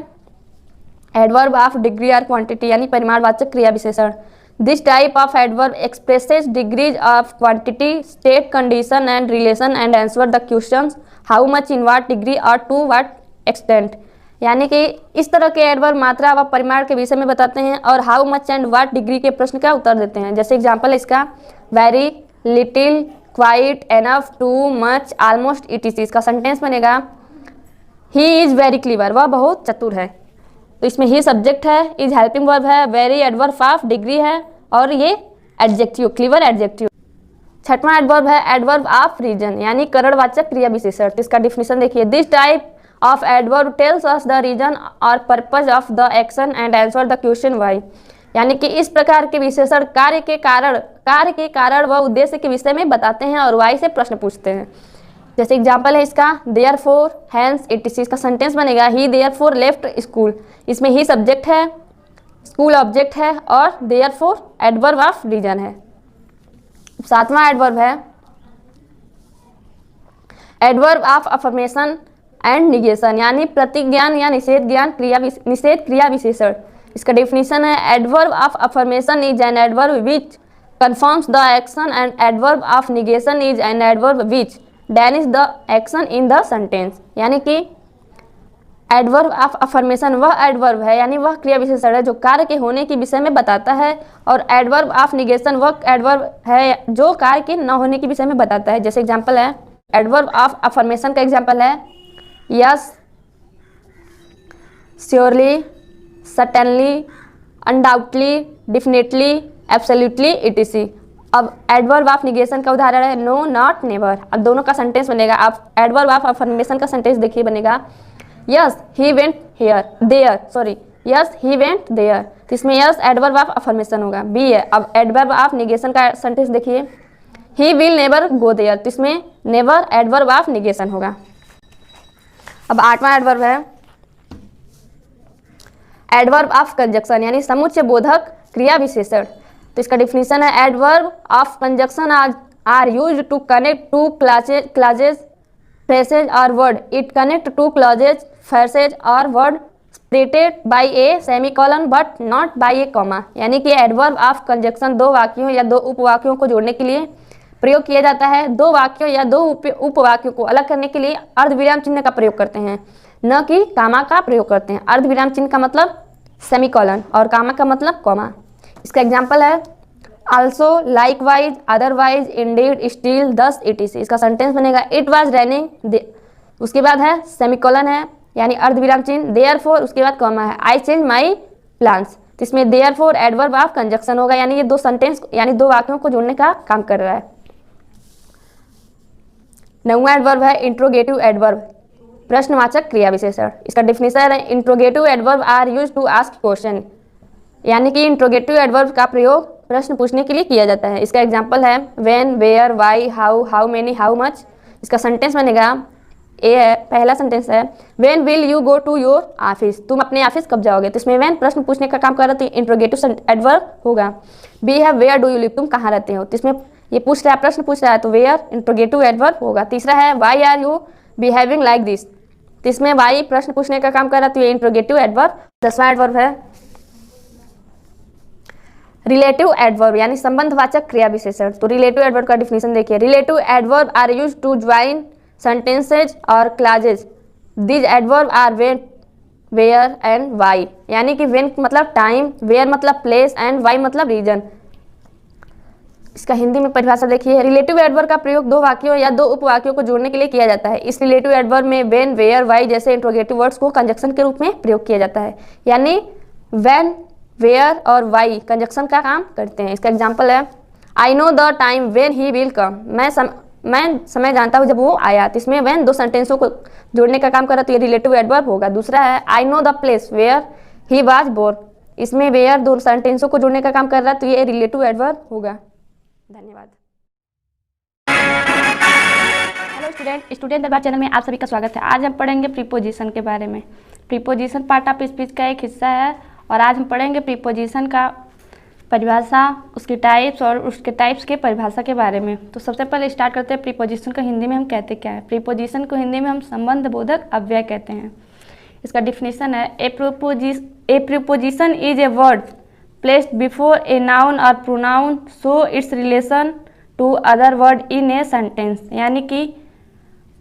एडवर्ब ऑफ डिग्री और क्वांटिटी, यानी परिमाणवाचक क्रिया विशेषण। This type of adverb expresses degrees of quantity, state condition and relation and answer the questions how much, in what degree और to what extent, यानी कि इस तरह के एडवर्ब मात्रा व परिमाण के विषय में बताते हैं और how much and what degree के प्रश्न का उत्तर देते हैं। जैसे एग्जांपल है इसका very, little, quite, enough, too much, almost, etc। इसका सेंटेंस बनेगा ही इज वेरी क्लीवर, वह बहुत चतुर है। तो इसमें ही सब्जेक्ट है, इज हेल्पिंग वर्ब है, वेरी एडवर्ब ऑफ डिग्री है और ये एडजेक्टिव, क्लीवर एडजेक्टिव। छठवां एडवर्ब है एडवर्ब ऑफ रीजन, यानी करणवाचक क्रिया विशेषण। तो इसका डिफिनेशन देखिए, this type of adverb tells us the reason or purpose of the action and answer the question why, यानी कि इस प्रकार के विशेषण कार्य के कारण व उद्देश्य के विषय में बताते हैं और why से प्रश्न पूछते हैं। जैसे एग्जांपल है इसका therefore, hence, etc। इसका सेंटेंस बनेगा he therefore left school, इसमें ही सब्जेक्ट है, स्कूल ऑब्जेक्ट है और therefore एडवर्ब ऑफ रीजन है। सातवां एडवर्ब है adverb of affirmation and negation, यानी प्रतिज्ञान या निषेध क्रिया विशेषण। इसका डेफिनेशन है adverb of affirmation is an adverb which confirms the action and adverb of negation is an adverb which Danish the action in the sentence, यानी कि एडवर्ब ऑफ अफर्मेशन वह एडवर्ब है, यानी वह क्रिया विशेषण है जो कार्य के होने के विषय में बताता है और एडवर्ब ऑफ निगेशन वह एडवर्ब है जो कार्य के न होने के विषय में बताता है। जैसे एग्जांपल है एडवर्ब ऑफ अफर्मेशन का एग्जांपल है yes, surely, certainly, undoubtedly, definitely, absolutely, etc। अब एडवर्ब ऑफ निगेशन का उदाहरण है नो, नॉट, नेवर। अब दोनों का सेंटेंस बनेगा, आप एडवर्ब ऑफ अफर्मेशन का सेंटेंस देखिए बनेगा yes he went here there, sorry yes he went there. तो इसमें यस एडवर्ब ऑफ अफर्मेशन होगा, बी है। अब एडवर्ब ऑफ निगेशन का सेंटेंस देखिए he will never go there, तो इसमें नेवर एडवर्ब ऑफ निगेशन होगा। अब आठवां एडवर्ब है एडवर्ब ऑफ कंजक्शन, यानी समुच्चय बोधक क्रिया विशेषण। तो इसका डिफिनेशन है adverb of conjunction are used to connect two clauses, phrases और word. It connect two clauses, phrases और word separated by a semicolon but not by a comma, यानी कि एडवर्ब ऑफ कंजक्शन 2 वाक्यों या 2 उपवाक्यों को जोड़ने के लिए प्रयोग किया जाता है। 2 वाक्यों या 2 उपवाक्यों को अलग करने के लिए अर्धविराम चिन्ह का प्रयोग करते हैं, न कि कामा का प्रयोग करते हैं। अर्धविराम चिन्ह का मतलब सेमीकोलन और कामा का मतलब कॉमा। इसका एग्जांपल है also, likewise, otherwise, Indeed, still, दस, etc। इसका सेंटेंस बनेगा इट वाज रेनिंग, उसके बाद है सेमीकोलन है यानी अर्धविराम चिन्ह, देयरफॉर उसके बाद कॉमा है, आई चेंज माई प्लान्स। तो इसमें देयरफॉर एडवर्ब ऑफ कंजक्शन होगा, यानी ये 2 सेंटेंस यानी 2 वाक्यों को जोड़ने का काम कर रहा है। 9वां एडवर्ब है इंट्रोगेटिव एडवर्ब, प्रश्नवाचक क्रिया विशेषण। इसका डिफिनेशन है interrogative adverb are used to ask question, यानी कि इंट्रोगेटिव एडवर्ब का प्रयोग प्रश्न पूछने के लिए किया जाता है। इसका एग्जांपल है when, where, why, how, how many, how much. इसका सेंटेंस बनेगा ए है, पहला सेंटेंस है when will you go to your office, तुम अपने ऑफिस कब जाओगे। तो इसमें व्हेन प्रश्न पूछने का काम कर रहा है, इंट्रोगेटिव एडवर्ब होगा। बी है वेयर डू यू लिव, तुम कहाँ रहते हो। तो इसमें ये पूछ रहा है, प्रश्न पूछ रहा है, तो वेयर इंट्रोगेटिव एडवर्ब होगा। तीसरा है why are you behaving like this, तो इसमें व्हाई प्रश्न पूछने का काम कर रहा है, तो ये इंट्रोगेटिव एडवर्ब। 10वां एडवर्ब है रिलेटिव एडवर्ब, यानी संबंधवाचक क्रिया विशेषण। तो रिलेटिव एडवर्ब का डिफिनेशन देखिए, relative adverb are used to join sentences और clauses. This adverb are when, where and why, यानी कि व्हेन मतलब टाइम, वेयर मतलब प्लेस एंड व्हाई मतलब रीजन। इसका हिंदी में परिभाषा देखिए, रिलेटिव एडवर्ब का प्रयोग दो वाक्यों या दो उपवाक्यों को जोड़ने के लिए किया जाता है। इस रिलेटिव एडवर्ब में व्हेन, वेयर, व्हाई जैसे इंट्रोगेटिव वर्ड्स को कंजक्शन के रूप में प्रयोग किया जाता है, यानी व्हेन, वेयर और व्हाई कंजक्शन का काम करते हैं। इसका एग्जाम्पल है I know the time when he will come, मैं समय जानता हूँ जब वो आया। तो इसमें व्हेन दो सेंटेंसों को जोड़ने का काम कर रहा है, तो ये रिलेटिव एडवर्ब होगा। दूसरा है I know the place where he was born, इसमें वेयर दो सेंटेंसों को जोड़ने का काम कर रहा है, तो ये रिलेटिव एडवर्ब होगा। धन्यवाद। हेलो स्टूडेंट दरबार चैनल में आप सभी का स्वागत है। आज हम पढ़ेंगे प्रीपोजिशन के बारे में। प्रीपोजिशन पार्ट ऑफ स्पीच का एक हिस्सा है और आज हम पढ़ेंगे प्रीपोजिशन का परिभाषा, उसके टाइप्स और उसके टाइप्स के परिभाषा के बारे में। तो सबसे पहले स्टार्ट करते हैं प्रीपोजिशन को हिंदी में हम कहते क्या है। प्रीपोजिशन को हिंदी में हम संबंध बोधक अव्यय कहते हैं। इसका डिफिनेशन है a preposition is a word placed before a noun और pronoun so its relation to other word in a sentence, यानी कि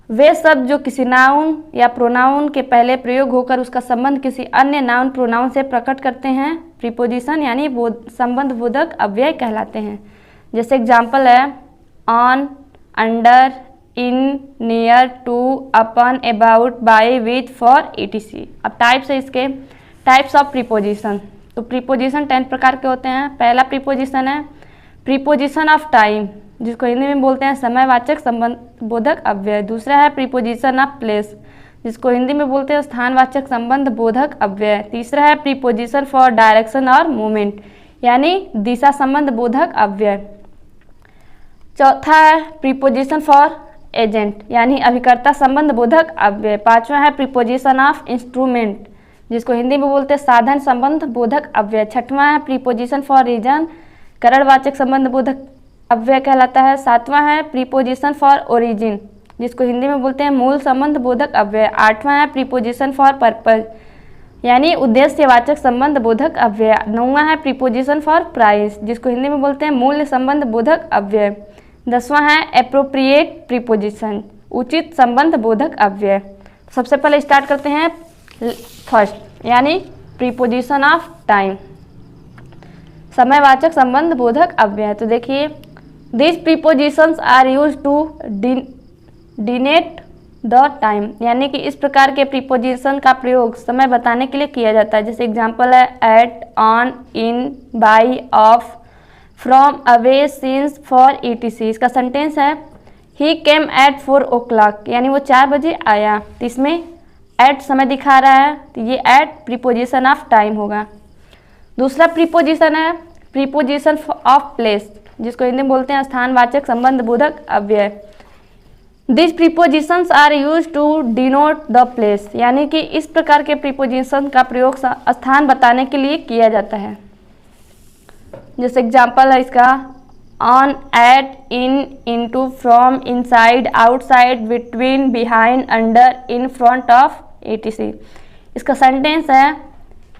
वे शब्द जो किसी नाउन या प्रोनाउन के पहले प्रयोग होकर उसका संबंध किसी अन्य नाउन प्रोनाउन से प्रकट करते हैं, प्रीपोजिशन यानी संबंध बोधक अव्यय कहलाते हैं। जैसे एग्जाम्पल है on, under, in, near, to, upon, about, by, with, for, etc। अब टाइप्स है इसके, टाइप्स ऑफ प्रीपोजिशन। तो प्रीपोजिशन 10 प्रकार के होते हैं। पहला प्रीपोजिशन है प्रीपोजिशन ऑफ टाइम, जिसको हिंदी में बोलते हैं समयवाचक संबंध बोधक अव्यय। दूसरा है प्रीपोजिशन ऑफ प्लेस, जिसको हिंदी में बोलते हैं स्थानवाचक संबंध बोधक अव्यय। तीसरा है प्रीपोजिशन फॉर डायरेक्शन और मूवमेंट, यानी दिशा संबंध बोधक अव्यय। चौथा है प्रीपोजिशन फॉर एजेंट, यानी अभिकर्ता संबंध बोधक अव्यय। पांचवा है प्रीपोजिशन ऑफ इंस्ट्रूमेंट, जिसको हिंदी में बोलते हैं साधन संबंध बोधक अव्यय। छठवां है प्रीपोजिशन फॉर रीजन, करणवाचक संबंध बोधक अव्यय कहलाता है। सातवां है प्रीपोजिशन फॉर ओरिजिन, जिसको हिंदी में बोलते हैं मूल संबंध बोधक अव्यय। आठवां है प्रीपोजिशन फॉर पर्पज, यानी उद्देश्यवाचक संबंध बोधक अव्यय। नौवां है प्रीपोजिशन फॉर प्राइस, जिसको हिंदी में बोलते हैं मूल्य संबंध बोधक अव्यय। 10वां है एप्रोप्रिएट प्रीपोजिशन, उचित संबंध बोधक अव्यय। सबसे पहले स्टार्ट करते हैं फर्स्ट, यानी प्रीपोजिशन ऑफ टाइम, समयवाचक संबंध बोधक अव्यय। तो देखिए this prepositions are used to denote the time, यानी कि इस प्रकार के प्रीपोजिशन का प्रयोग समय बताने के लिए किया जाता है। जैसे एग्जांपल है at, on, in, by, of, from, away, since, for, etc। इसका सेंटेंस है ही केम एट 4 o'clock, यानी वो 4 बजे आया। तो इसमें एट समय दिखा रहा है, तो ये एट प्रीपोजिशन ऑफ टाइम होगा। दूसरा प्रीपोजिशन है प्रीपोजिशन ऑफ प्लेस, जिसको हिंदी में बोलते हैं स्थानवाचक संबंध बोधक अव्यय। This prepositions are used to denote the place, यानी कि इस प्रकार के प्रीपोजिशन का प्रयोग स्थान बताने के लिए किया जाता है। जैसे एग्जाम्पल है इसका on, at, in, into, from, inside, outside, between, behind, under, in, front of, etc। इसका सेंटेंस है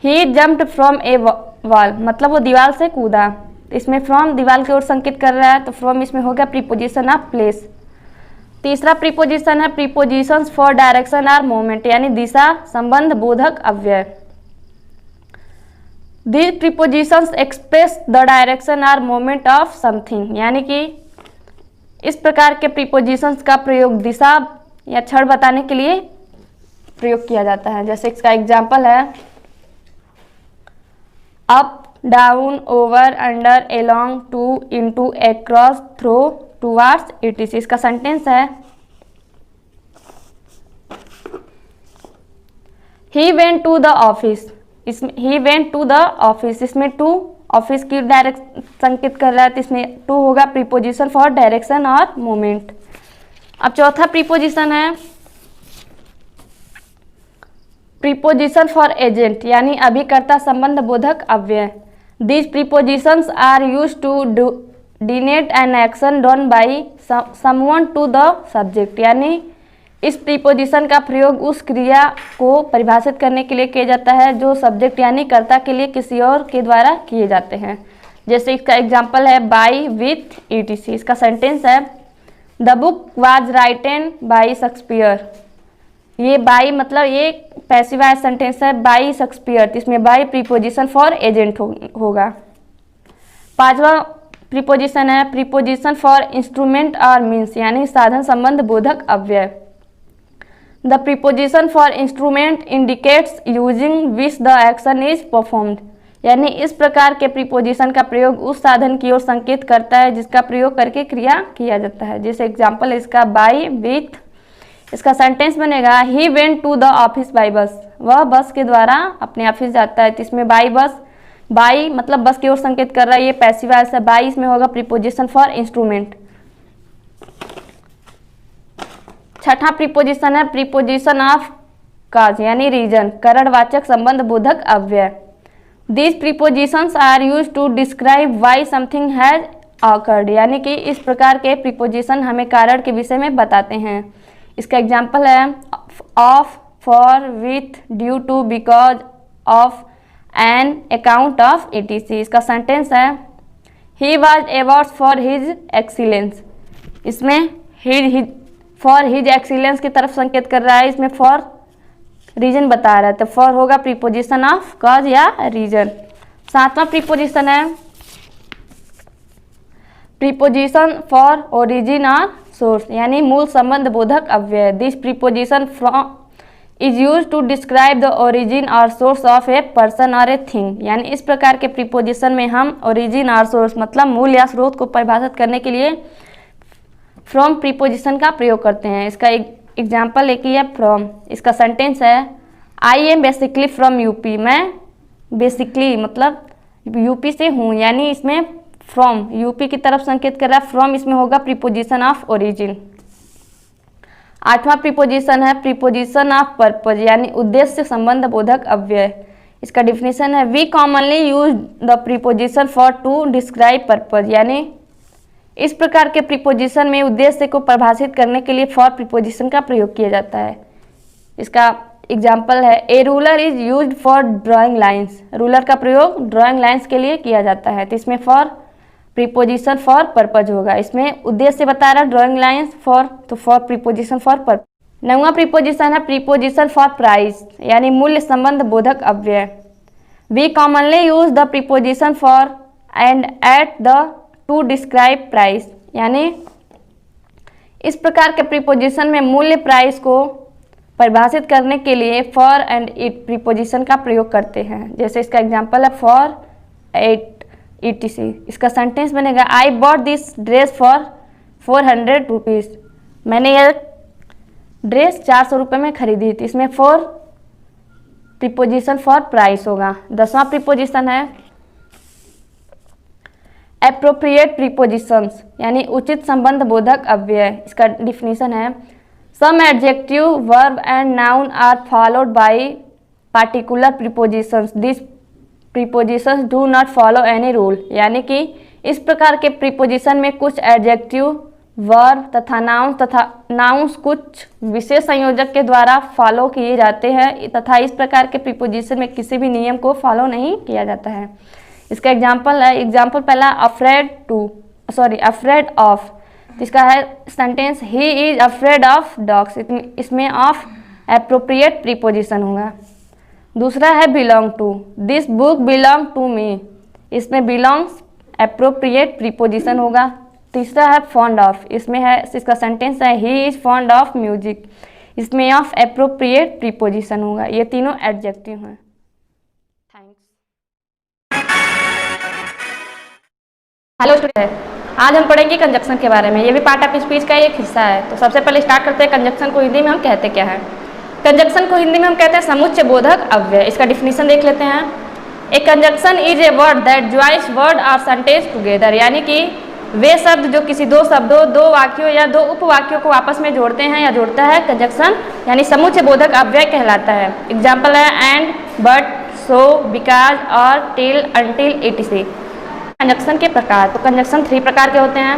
he jumped from a wall, मतलब वो दीवार से कूदा। इसमें फ्रॉम दीवार की ओर संकेत कर रहा है, तो फ्रॉम इसमें हो गया प्रीपोजिशन ऑफ प्लेस। तीसरा प्रीपोजिशन है प्रीपोजिशंस फॉर डायरेक्शन और मूवमेंट, यानी दिशा संबंध बोधक अव्यय। These prepositions express the direction or movement of something, यानी कि इस प्रकार के प्रीपोजिशंस का प्रयोग दिशा या क्षण बताने के लिए प्रयोग किया जाता है। जैसे इसका एग्जाम्पल है up, down, over, under, along, to, into, across, through, towards, etc। इसका सेंटेंस है he went to the office, इसमें he went to the office, इसमें टू ऑफिस की डायरेक्ट संकेत कर रहा है, तो इसमें टू होगा प्रीपोजिशन फॉर डायरेक्शन और मूवमेंट। अब चौथा प्रीपोजिशन है प्रीपोजिशन फॉर एजेंट, यानी अभिकर्ता संबंध बोधक अव्यय। These prepositions are used to denote an action done by someone to the subject, यानी इस प्रीपोजिशन का प्रयोग उस क्रिया को परिभाषित करने के लिए किया जाता है जो सब्जेक्ट यानी कर्ता के लिए किसी और के द्वारा किए जाते हैं। जैसे इसका एग्जाम्पल है बाय, विथ, etc। इसका सेंटेंस है the book was written bye Shakespeare, ये बाय मतलब ये पैसिव वॉइस सेंटेंस है बाय शेक्सपियर, इसमें बाय प्रीपोजिशन फॉर एजेंट होगा। पांचवा प्रीपोजिशन है प्रीपोजिशन फॉर इंस्ट्रूमेंट और मीन्स यानी साधन संबंध बोधक अव्यय। The preposition for instrument indicates using which the action is performed, यानी इस प्रकार के प्रीपोजिशन का प्रयोग उस साधन की ओर संकेत करता है जिसका प्रयोग करके क्रिया किया जाता है। जैसे एग्जाम्पल है इसका बाई विथ, इसका सेंटेंस बनेगा he went to the office by bus, वह बस के द्वारा अपने ऑफिस जाता है। तो इसमें बाई बस, बाई मतलब बस की ओर संकेत कर रहा है, ये पैसिव वॉइस है। बाई इसमें होगा प्रीपोजिशन फॉर इंस्ट्रूमेंट। छठा प्रीपोजिशन है प्रीपोजिशन ऑफ काज यानी रीजन, कारणवाचक संबंध बोधक अव्यय। These prepositions are used to describe why something has occurred, यानी कि इस प्रकार के प्रीपोजिशन हमें कारण के विषय में बताते हैं। इसका एग्जाम्पल है of, for, with, due to, because of, on, account of, etc। इसका सेंटेंस है he was award for his excellence, इसमें फॉर हिज एक्सीलेंस की तरफ संकेत कर रहा है, इसमें फॉर रीजन बता रहा है, तो फॉर होगा प्रीपोजिशन ऑफ कॉज या रीजन। सातवां प्रीपोजिशन है प्रीपोजिशन फॉर ओरिजिन और सोर्स, यानी मूल संबंध बोधक अव्यय। This preposition from is use to describe the origin और सोर्स ऑफ ए पर्सन और ए थिंग, यानी इस प्रकार के प्रीपोजिशन में हम ओरिजिन और सोर्स मतलब मूल या स्रोत को परिभाषित करने के लिए फ्रॉम प्रीपोजिशन का प्रयोग करते हैं। इसका एग्जाम्पल एक ही है फ्रॉम, इसका सेंटेंस है I am basically from UP, मैं बेसिकली मतलब यूपी से हूँ, यानी इसमें फ्रॉम यूपी की तरफ संकेत कर रहा है। फ्रॉम इसमें होगा प्रीपोजिशन ऑफ ओरिजिन। आठवां प्रीपोजिशन है प्रीपोजिशन ऑफ पर्पज, यानी उद्देश्य संबंध बोधक अव्यय। इसका डिफिनेशन है we commonly use the preposition for to describe purpose, यानी इस प्रकार के प्रीपोजिशन में उद्देश्य को परिभाषित करने के लिए फॉर प्रीपोजिशन का प्रयोग किया जाता है। इसका एग्जाम्पल है ए ruler is used for drawing lines, ruler का प्रयोग ड्राइंग लाइंस के लिए किया जाता है। तो इसमें फॉर प्रीपोजिशन फॉर पर्पज होगा, इसमें उद्देश्य बता रहा है ड्राइंग लाइंस फॉर, तो फॉर प्रीपोजिशन फॉर पर्पज। नौवां प्रीपोजिशन है प्रीपोजिशन फॉर प्राइस, यानी मूल्य संबंध बोधक अव्यय। We commonly use the preposition for and at the to describe price, यानी इस प्रकार के प्रीपोजिशन में मूल्य प्राइस को परिभाषित करने के लिए फॉर एंड इट प्रीपोजिशन का प्रयोग करते हैं। जैसे इसका एग्जांपल है फॉर एट etc। इसका सेंटेंस बनेगा I bought this dress for 400 rupees, मैंने यह ड्रेस 400 रुपये में खरीदी थी। इसमें फॉर प्रीपोजिशन फॉर प्राइस होगा। 10वां प्रीपोजिशन है एप्रोप्रिएट प्रीपोजिशंस, यानी उचित संबंध बोधक अव्यय। इसका डिफिनीशन है some adjective verb and noun are followed by particular prepositions, this prepositions do not follow any rule, यानी कि इस प्रकार के प्रीपोजिशन में कुछ एडजेक्टिव वर्ब तथा नाउन्स कुछ विशेष संयोजक के द्वारा फॉलो किए जाते हैं तथा इस प्रकार के प्रीपोजिशन में किसी भी नियम को फॉलो नहीं किया जाता है। इसका एग्जाम्पल है, एग्जाम्पल पहला अफ्रेड ऑफ, इसका है sentence he is afraid of dogs, इसमें ऑफ एप्रोप्रिएट प्रीपोजिशन होगा। दूसरा है belong to, this book belong to me, इसमें बिलोंग्स एप्रोप्रिएट प्रीपोजिशन होगा। तीसरा है फॉन्ड ऑफ, इसमें है इसका सेंटेंस है he is fond of music, इसमें ऑफ एप्रोप्रिएट प्रीपोजिशन होगा। ये तीनों एडजेक्टिव हैं। थैंक्स। हेलो स्टूडेंट, आज हम पढ़ेंगे कंजक्शन के बारे में। ये भी पार्ट ऑफ स्पीच का एक हिस्सा है। तो सबसे पहले स्टार्ट करते हैं कंजक्शन को हिंदी में हम कहते क्या है। कंजक्शन को हिंदी में हम कहते हैं समुच्चय बोधक अव्यय। इसका डिफिनीशन देख लेते हैं। A conjunction is a word that joins word और सेंटेंस टुगेदर, यानी कि वे शब्द जो किसी दो शब्दों, दो वाक्यों या दो उपवाक्यों को आपस में जोड़ते हैं या जोड़ता है, कंजक्शन यानी समुच्चय बोधक अव्यय कहलाता है। एग्जाम्पल है एंड, बट, सो, बिकॉज और टिल, अनटिल, etc। कंजक्शन के प्रकार, तो कंजक्शन 3 प्रकार के होते हैं।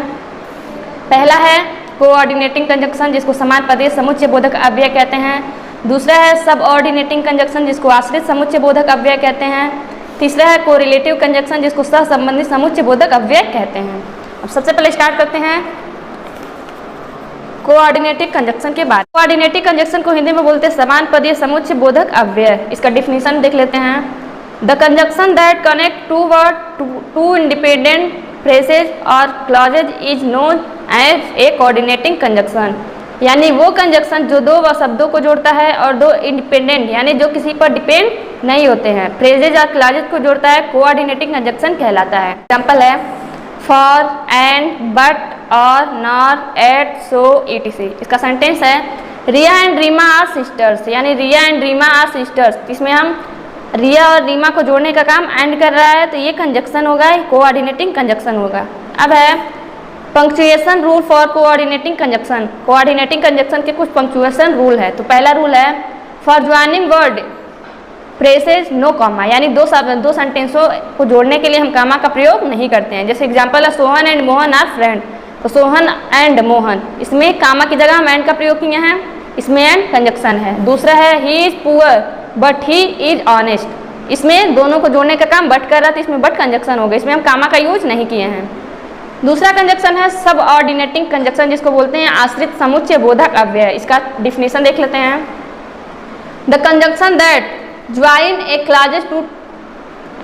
पहला है कोऑर्डिनेटिंग कंजक्शन, जिसको समान पदीय समुच्चय बोधक अव्यय कहते हैं। दूसरा है सबऑर्डिनेटिंग कंजक्शन, जिसको आश्रित समुच्चय बोधक अव्यय कहते हैं। तीसरा है कोरिलेटिव कंजक्शन, जिसको सहसंबंधित समुच्चय बोधक अव्यय कहते हैं। अब सबसे पहले स्टार्ट करते हैं कोऑर्डिनेटिव कंजक्शन के बाद। कोऑर्डिनेटिव कंजक्शन को हिंदी में बोलते हैं समान पदीय समुच्चय बोधक अव्यय। इसका डिफिनीशन देख लेते हैं। The conjunction that connect two word two independent phrases और clauses is known as a coordinating conjunction, यानी वो कंजक्शन जो दो शब्दों को जोड़ता है और दो इंडिपेंडेंट यानी जो किसी पर डिपेंड नहीं होते हैं फ्रेजेज और क्लॉजेज को जोड़ता है कोऑर्डिनेटिंग कंजक्शन कहलाता है। एग्जाम्पल है फॉर, एंड, बट, और, नॉर, एट, सो, etc। इसका सेंटेंस है रिया एंड रीमा आर सिस्टर्स, यानी रिया एंड रीमा आर सिस्टर्स। इसमें हम रिया और रीमा को जोड़ने का काम एंड कर रहा है तो ये कंजक्शन होगा, कोऑर्डिनेटिंग कंजक्शन होगा। अब है punctuation rule for coordinating conjunction. Coordinating conjunction के कुछ पंक्चुएशन रूल है। तो पहला रूल है for joining word phrases no comma, यानी दो सेंटेंसों को जोड़ने के लिए हम कामा का प्रयोग नहीं करते हैं। जैसे एग्जांपल है Sohan and Mohan are friend, तो सोहन एंड मोहन, इसमें कामा की जगह हम एंड का प्रयोग किए हैं, इसमें एंड कंजक्शन है। दूसरा है he is poor but he is honest, इसमें दोनों को जोड़ने का काम बट कर रहा था, इसमें बट कंजक्शन हो गया, इसमें हम कामा का यूज नहीं किए हैं। दूसरा कंजक्शन है सब ऑर्डिनेटिंग कंजक्शन, जिसको बोलते हैं आश्रित समुच्चय बोधक अव्यय। इसका डिफिनेशन देख लेते हैं। The conjunction that join a clauses to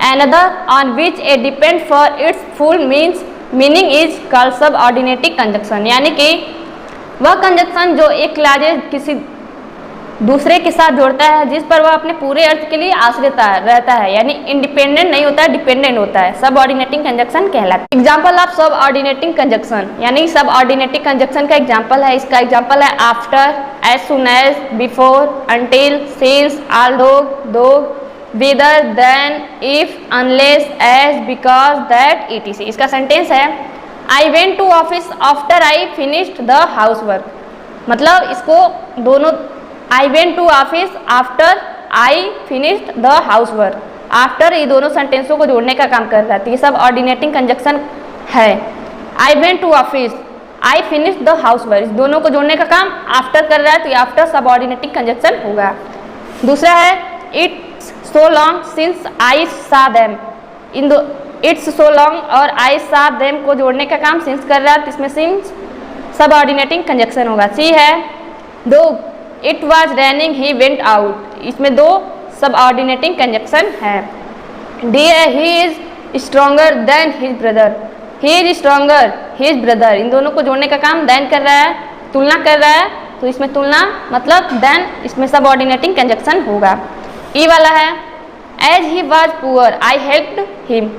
another on which a depend for its full meaning is called subordinating conjunction, यानी कि वह कंजक्शन जो एक क्लॉजेस किसी दूसरे के साथ जोड़ता है जिस पर वह अपने पूरे अर्थ के लिए आश्रित रहता है, यानी इंडिपेंडेंट नहीं होता है, डिपेंडेंट होता है, सबऑर्डिनेटिंग कंजक्शन कहलाता है। एग्जांपल ऑफ सबऑर्डिनेटिंग कंजक्शन, यानी सबऑर्डिनेटिंग कंजक्शन का एग्जांपल है, इसका एग्जांपल है after, as soon as, before, until, since, although, though, whether, then, if, unless, as, because, that, etc। इसका सेंटेंस है I went to office after I finished the housework, मतलब इसको दोनों I went to office after I finished the housework, after ये दोनों सेंटेंसों को जोड़ने का काम कर रहा है, तो ये सब ऑर्डिनेटिंग कंजक्शन है। I went to office, I finished the housework, इस दोनों को जोड़ने का काम आफ्टर कर रहा है, तो ये आफ्टर सब ऑर्डिनेटिंग कंजक्शन होगा। दूसरा है it's so long since I saw them, इन दो it's so long और I saw them को जोड़ने का काम since कर रहा है, इसमें since सबऑर्डिनेटिंग कंजक्शन होगा। सी है दो it was raining he went out, इसमें दो सबऑर्डिनेटिंग कंजक्शन है। डी है he is stronger than his brother, he is stronger his brother, इन दोनों को जोड़ने का काम then कर रहा है, तुलना कर रहा है, तो इसमें तुलना मतलब then, इसमें सबऑर्डिनेटिंग कंजक्शन होगा। ई वाला है as he was poor I helped him,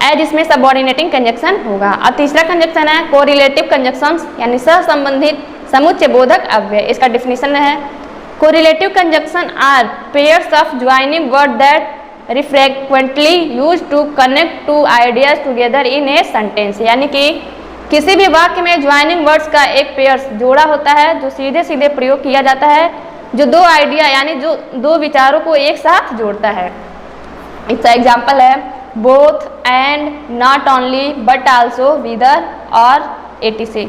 as इसमें सबऑर्डिनेटिंग कंजक्शन होगा। और तीसरा कंजक्शन है कोरिलेटिव कंजक्शंस, यानी सहसंबंधित समुच्चय बोधक अव्यय। इसका डिफिनेशन है correlative conjunction are pairs of joining word that frequently used to connect two ideas together in a sentence, यानी कि किसी भी वाक्य में ज्वाइनिंग वर्ड्स का एक पेयर्स जोड़ा होता है जो सीधे सीधे प्रयोग किया जाता है, जो दो आइडिया यानी जो दो विचारों को एक साथ जोड़ता है। इसका एग्जाम्पल है both, and, not only, but also, whether और etc।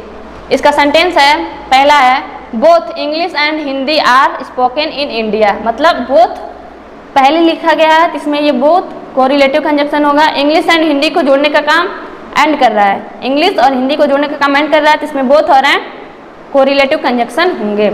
इसका सेंटेंस है पहला है both English and Hindi are spoken in India, मतलब बोथ पहले लिखा गया है, इसमें ये बोथ कोरिलेटिव कंजक्शन होगा। इंग्लिश एंड हिंदी को जोड़ने का काम एंड कर रहा है, इंग्लिश और हिंदी को जोड़ने का काम एंड कर रहा है, तो इसमें बोथ और एंड कोरिलेटिव कंजक्शन होंगे।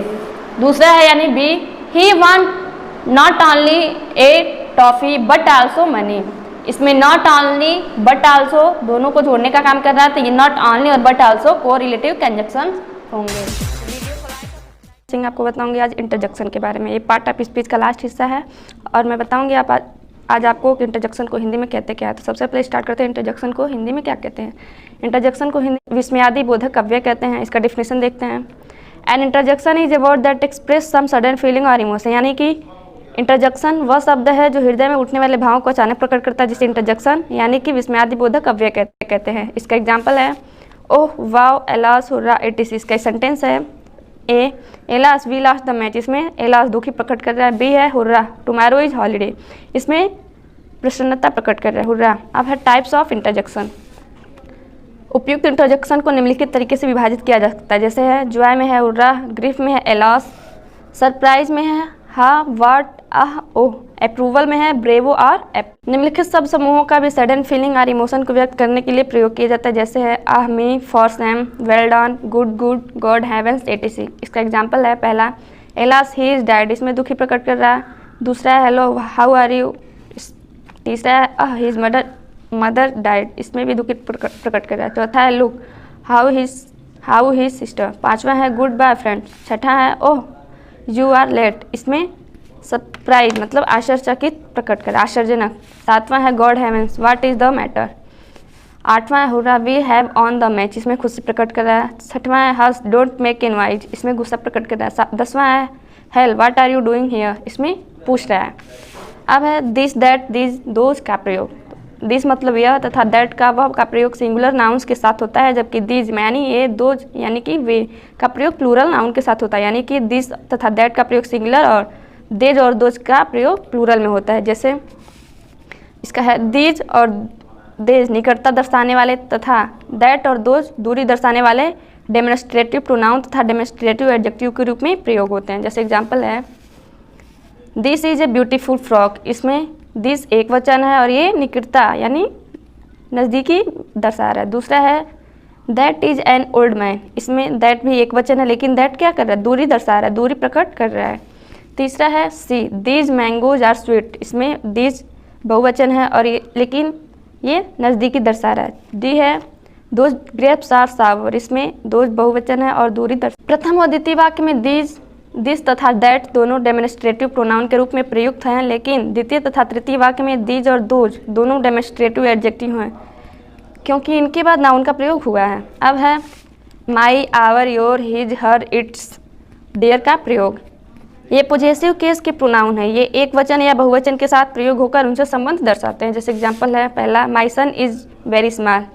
दूसरा है यानी B he want not only a toffee but also money, इसमें नॉट ओनली बट आल्सो दोनों को जोड़ने का काम कर रहा है, तो ये नॉट ओनली और बट आल्सो कोरिलेटिव कंजक्शन होंगे। आपको बताऊंगी आज इंटरजेक्शन के बारे में। ये पार्ट ऑफ स्पीच का लास्ट हिस्सा है और मैं बताऊंगी आज आपको इंटरजेक्शन को हिंदी में कहते क्या है। तो सबसे पहले स्टार्ट करते हैं इंटरजेक्शन को हिंदी में क्या कहते हैं। इंटरजेक्शन को हिंदी विस्मयादि बोधक अव्यय कहते हैं। इसका डिफिनेशन देखते हैं। An interjection is a word that express some sudden feeling और इमोशन, यानी कि इंटरजेक्शन वह शब्द है जो हृदय में उठने वाले भावों को अचानक प्रकट करता है, जिसे इंटरजेक्शन यानी कि विस्मयादि बोधक अव्यय कहते हैं। इसका एग्जाम्पल है oh wow alas hurrah etc। इसका सेंटेंस है ah alas we lost the match, इसमें एलास दुखी प्रकट कर रहा है। बी है हुर्रा टुमारो इज हॉलीडे, इसमें प्रसन्नता प्रकट कर रहा है हुर्रा। अब है टाइप्स ऑफ इंटरजेक्शन। उपयुक्त इंटरजेक्शन को निम्नलिखित तरीके से विभाजित किया जा सकता है, जैसे है जॉय में है हुर्रा, ग्रीफ में है एलास, सरप्राइज में है हा वाट आह ओह, अप्रूवल में है ब्रेवो और एप। निम्नलिखित सब समूहों का भी सडन फीलिंग और इमोशन को व्यक्त करने के लिए प्रयोग किया जाता है, जैसे है ah me, for shame, well done, good good, God heavens etc। इसका एग्जाम्पल है पहला एलास ही इज डैड, इसमें दुखी प्रकट कर रहा है। दूसरा है हेलो हाउ आर यू, तीसरा है he is murder mother died, इसमें भी दुखित प्रकट कर रहा है। चौथा है लुक, हाउ हिज सिस्टर। पांचवा है गुड बाय फ्रेंड। छठा है ओह यू आर लेट, इसमें सरप्राइज मतलब आश्चर्यचकित प्रकट कर, आश्चर्यजनक। सातवां है God heavens, what is the matter. आठवां है hurrah we have on the match, इसमें खुशी प्रकट कर रहा है। छठवां है hush don't make an wise, इसमें गुस्सा प्रकट कर रहा है। 10वां है hell what are you doing here, इसमें पूछ रहा है। अब है दिस दैट दिस दोज का प्रयोग। दिस मतलब यह तथा दैट का वह का प्रयोग सिंगुलर नाउन्स के साथ होता है, जबकि दिस यानी ये, दोज यानी कि वे का प्रयोग प्लूरल नाउन के साथ होता है, यानी कि दिस तथा दैट का प्रयोग सिंगुलर और देज और दोज का प्रयोग प्लूरल में होता है। जैसे इसका है दीज और देज निकटता दर्शाने वाले तथा दैट और दोज दूरी दर्शाने वाले डेमोन्स्ट्रेटिव प्रोनाउन तथा डेमोन्स्ट्रेटिव एडजेक्टिव के रूप में प्रयोग होते हैं। जैसे एग्जांपल है this is a beautiful frock, इसमें दिस एक वचन है और ये निकटता यानी नज़दीकी दर्शा रहा है। दूसरा है that is an old man, इसमें दैट भी एक वचन है लेकिन दैट क्या कर रहा है, दूरी दर्शा रहा है, दूरी प्रकट कर रहा है। तीसरा है see these mangoes are sweet, इसमें दीज बहुवचन है और ये लेकिन ये नज़दीकी दर्शा रहा है। डी है दोज ग्रेप्स आर सावर, इसमें दोज बहुवचन है और दूरी प्रथम और द्वितीय वाक्य में दिस तथा दैट दोनों डेमोन्स्ट्रेटिव प्रोनाउन के रूप में प्रयुक्त हैं, लेकिन द्वितीय तथा तृतीय वाक्य में दीज और दोज दोनों डेमोन्स्ट्रेटिव एडजेक्टिव हैं क्योंकि इनके बाद नाउन का प्रयोग हुआ है। अब है my, our, your, his, her, its, their का प्रयोग। ये पॉजेसिव केस के प्रोनाउन है, ये एक वचन या बहुवचन के साथ प्रयोग होकर उनसे संबंध दर्शाते हैं। जैसे एग्जांपल है पहला माई सन इज वेरी स्मॉल,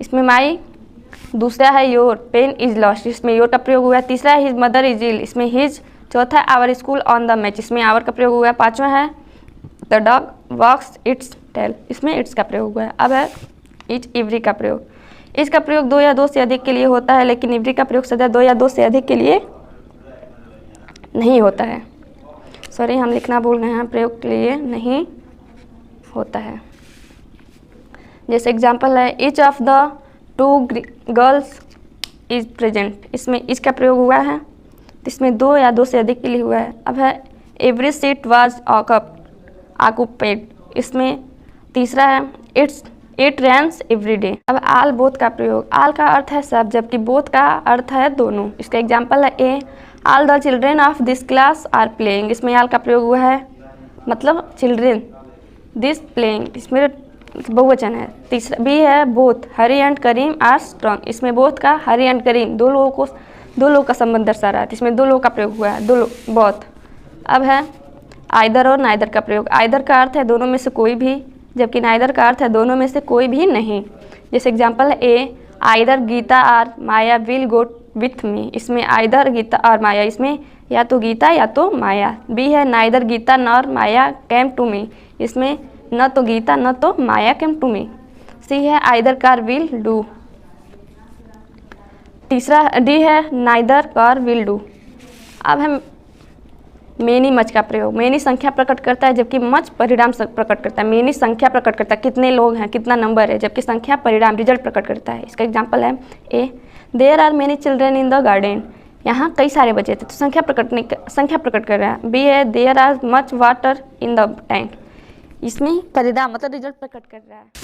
इसमें माई। दूसरा है योर पेन इज लॉस्ट, इसमें योर का प्रयोग हुआ है। तीसरा है हिज मदर इज इल, इसमें हिज। चौथा है our school on the match, इसमें आवर का प्रयोग हुआ है। पांचवा है the dog walks its tail, इसमें इट्स का प्रयोग हुआ है। अब है इच, इवरी का प्रयोग। इच का प्रयोग दो या दो से अधिक के लिए होता है, लेकिन इवरी का प्रयोग सदा दो या दो से अधिक के लिए नहीं होता है। सॉरी हम लिखना भूल गए हैं, प्रयोग के लिए नहीं होता है। जैसे एग्जांपल है each of the two girls is present, इसमें इच का प्रयोग हुआ है, इसमें दो या दो से अधिक के लिए हुआ है। अब है एवरी सीट वाज ऑक्यूपेड, इसमें तीसरा है इट रेन्स एवरी डे। अब आल बोथ का प्रयोग, आल का अर्थ है सब जबकि बोथ का अर्थ है दोनों। इसका एग्जांपल है a all the children of this class are playing, इसमें आल का प्रयोग हुआ है मतलब चिल्ड्रेन, दिस प्लेइंग इसमें बहुवचन है। तीसरा बी है both Hari and Karim are strong, इसमें बोथ का हरी एंड करीम दो लोगों का संबंध दर्शा रहा है, इसमें दो लोगों का प्रयोग हुआ है, बोथ। अब है आइदर और नाइदर का प्रयोग, आइदर का अर्थ है दोनों में से कोई भी जबकि नाइदर का अर्थ है दोनों में से कोई भी नहीं। जैसे एग्जांपल है ए आइदर गीता और माया विल गो विथ मी, इसमें आइदर गीता और माया, इसमें या तो गीता या तो माया। बी है neither Gita nor Maya came to me, इसमें न तो गीता न तो माया केम टू मी। सी है आइदर कार विल डू। तीसरा डी है नाइदर कार विल डू। अब है मेनी मच का प्रयोग, मेनी संख्या प्रकट करता है जबकि मच परिणाम प्रकट करता है। मेनी संख्या प्रकट करता है कितने लोग हैं, कितना नंबर है, जबकि संख्या परिणाम रिजल्ट प्रकट करता है। इसका एग्जांपल है a there are many children in the garden, यहाँ कई सारे बच्चे थे तो संख्या प्रकट कर रहा है। बी है there are much water in the tank, इसमें परिणाम मतलब रिजल्ट प्रकट कर रहा है।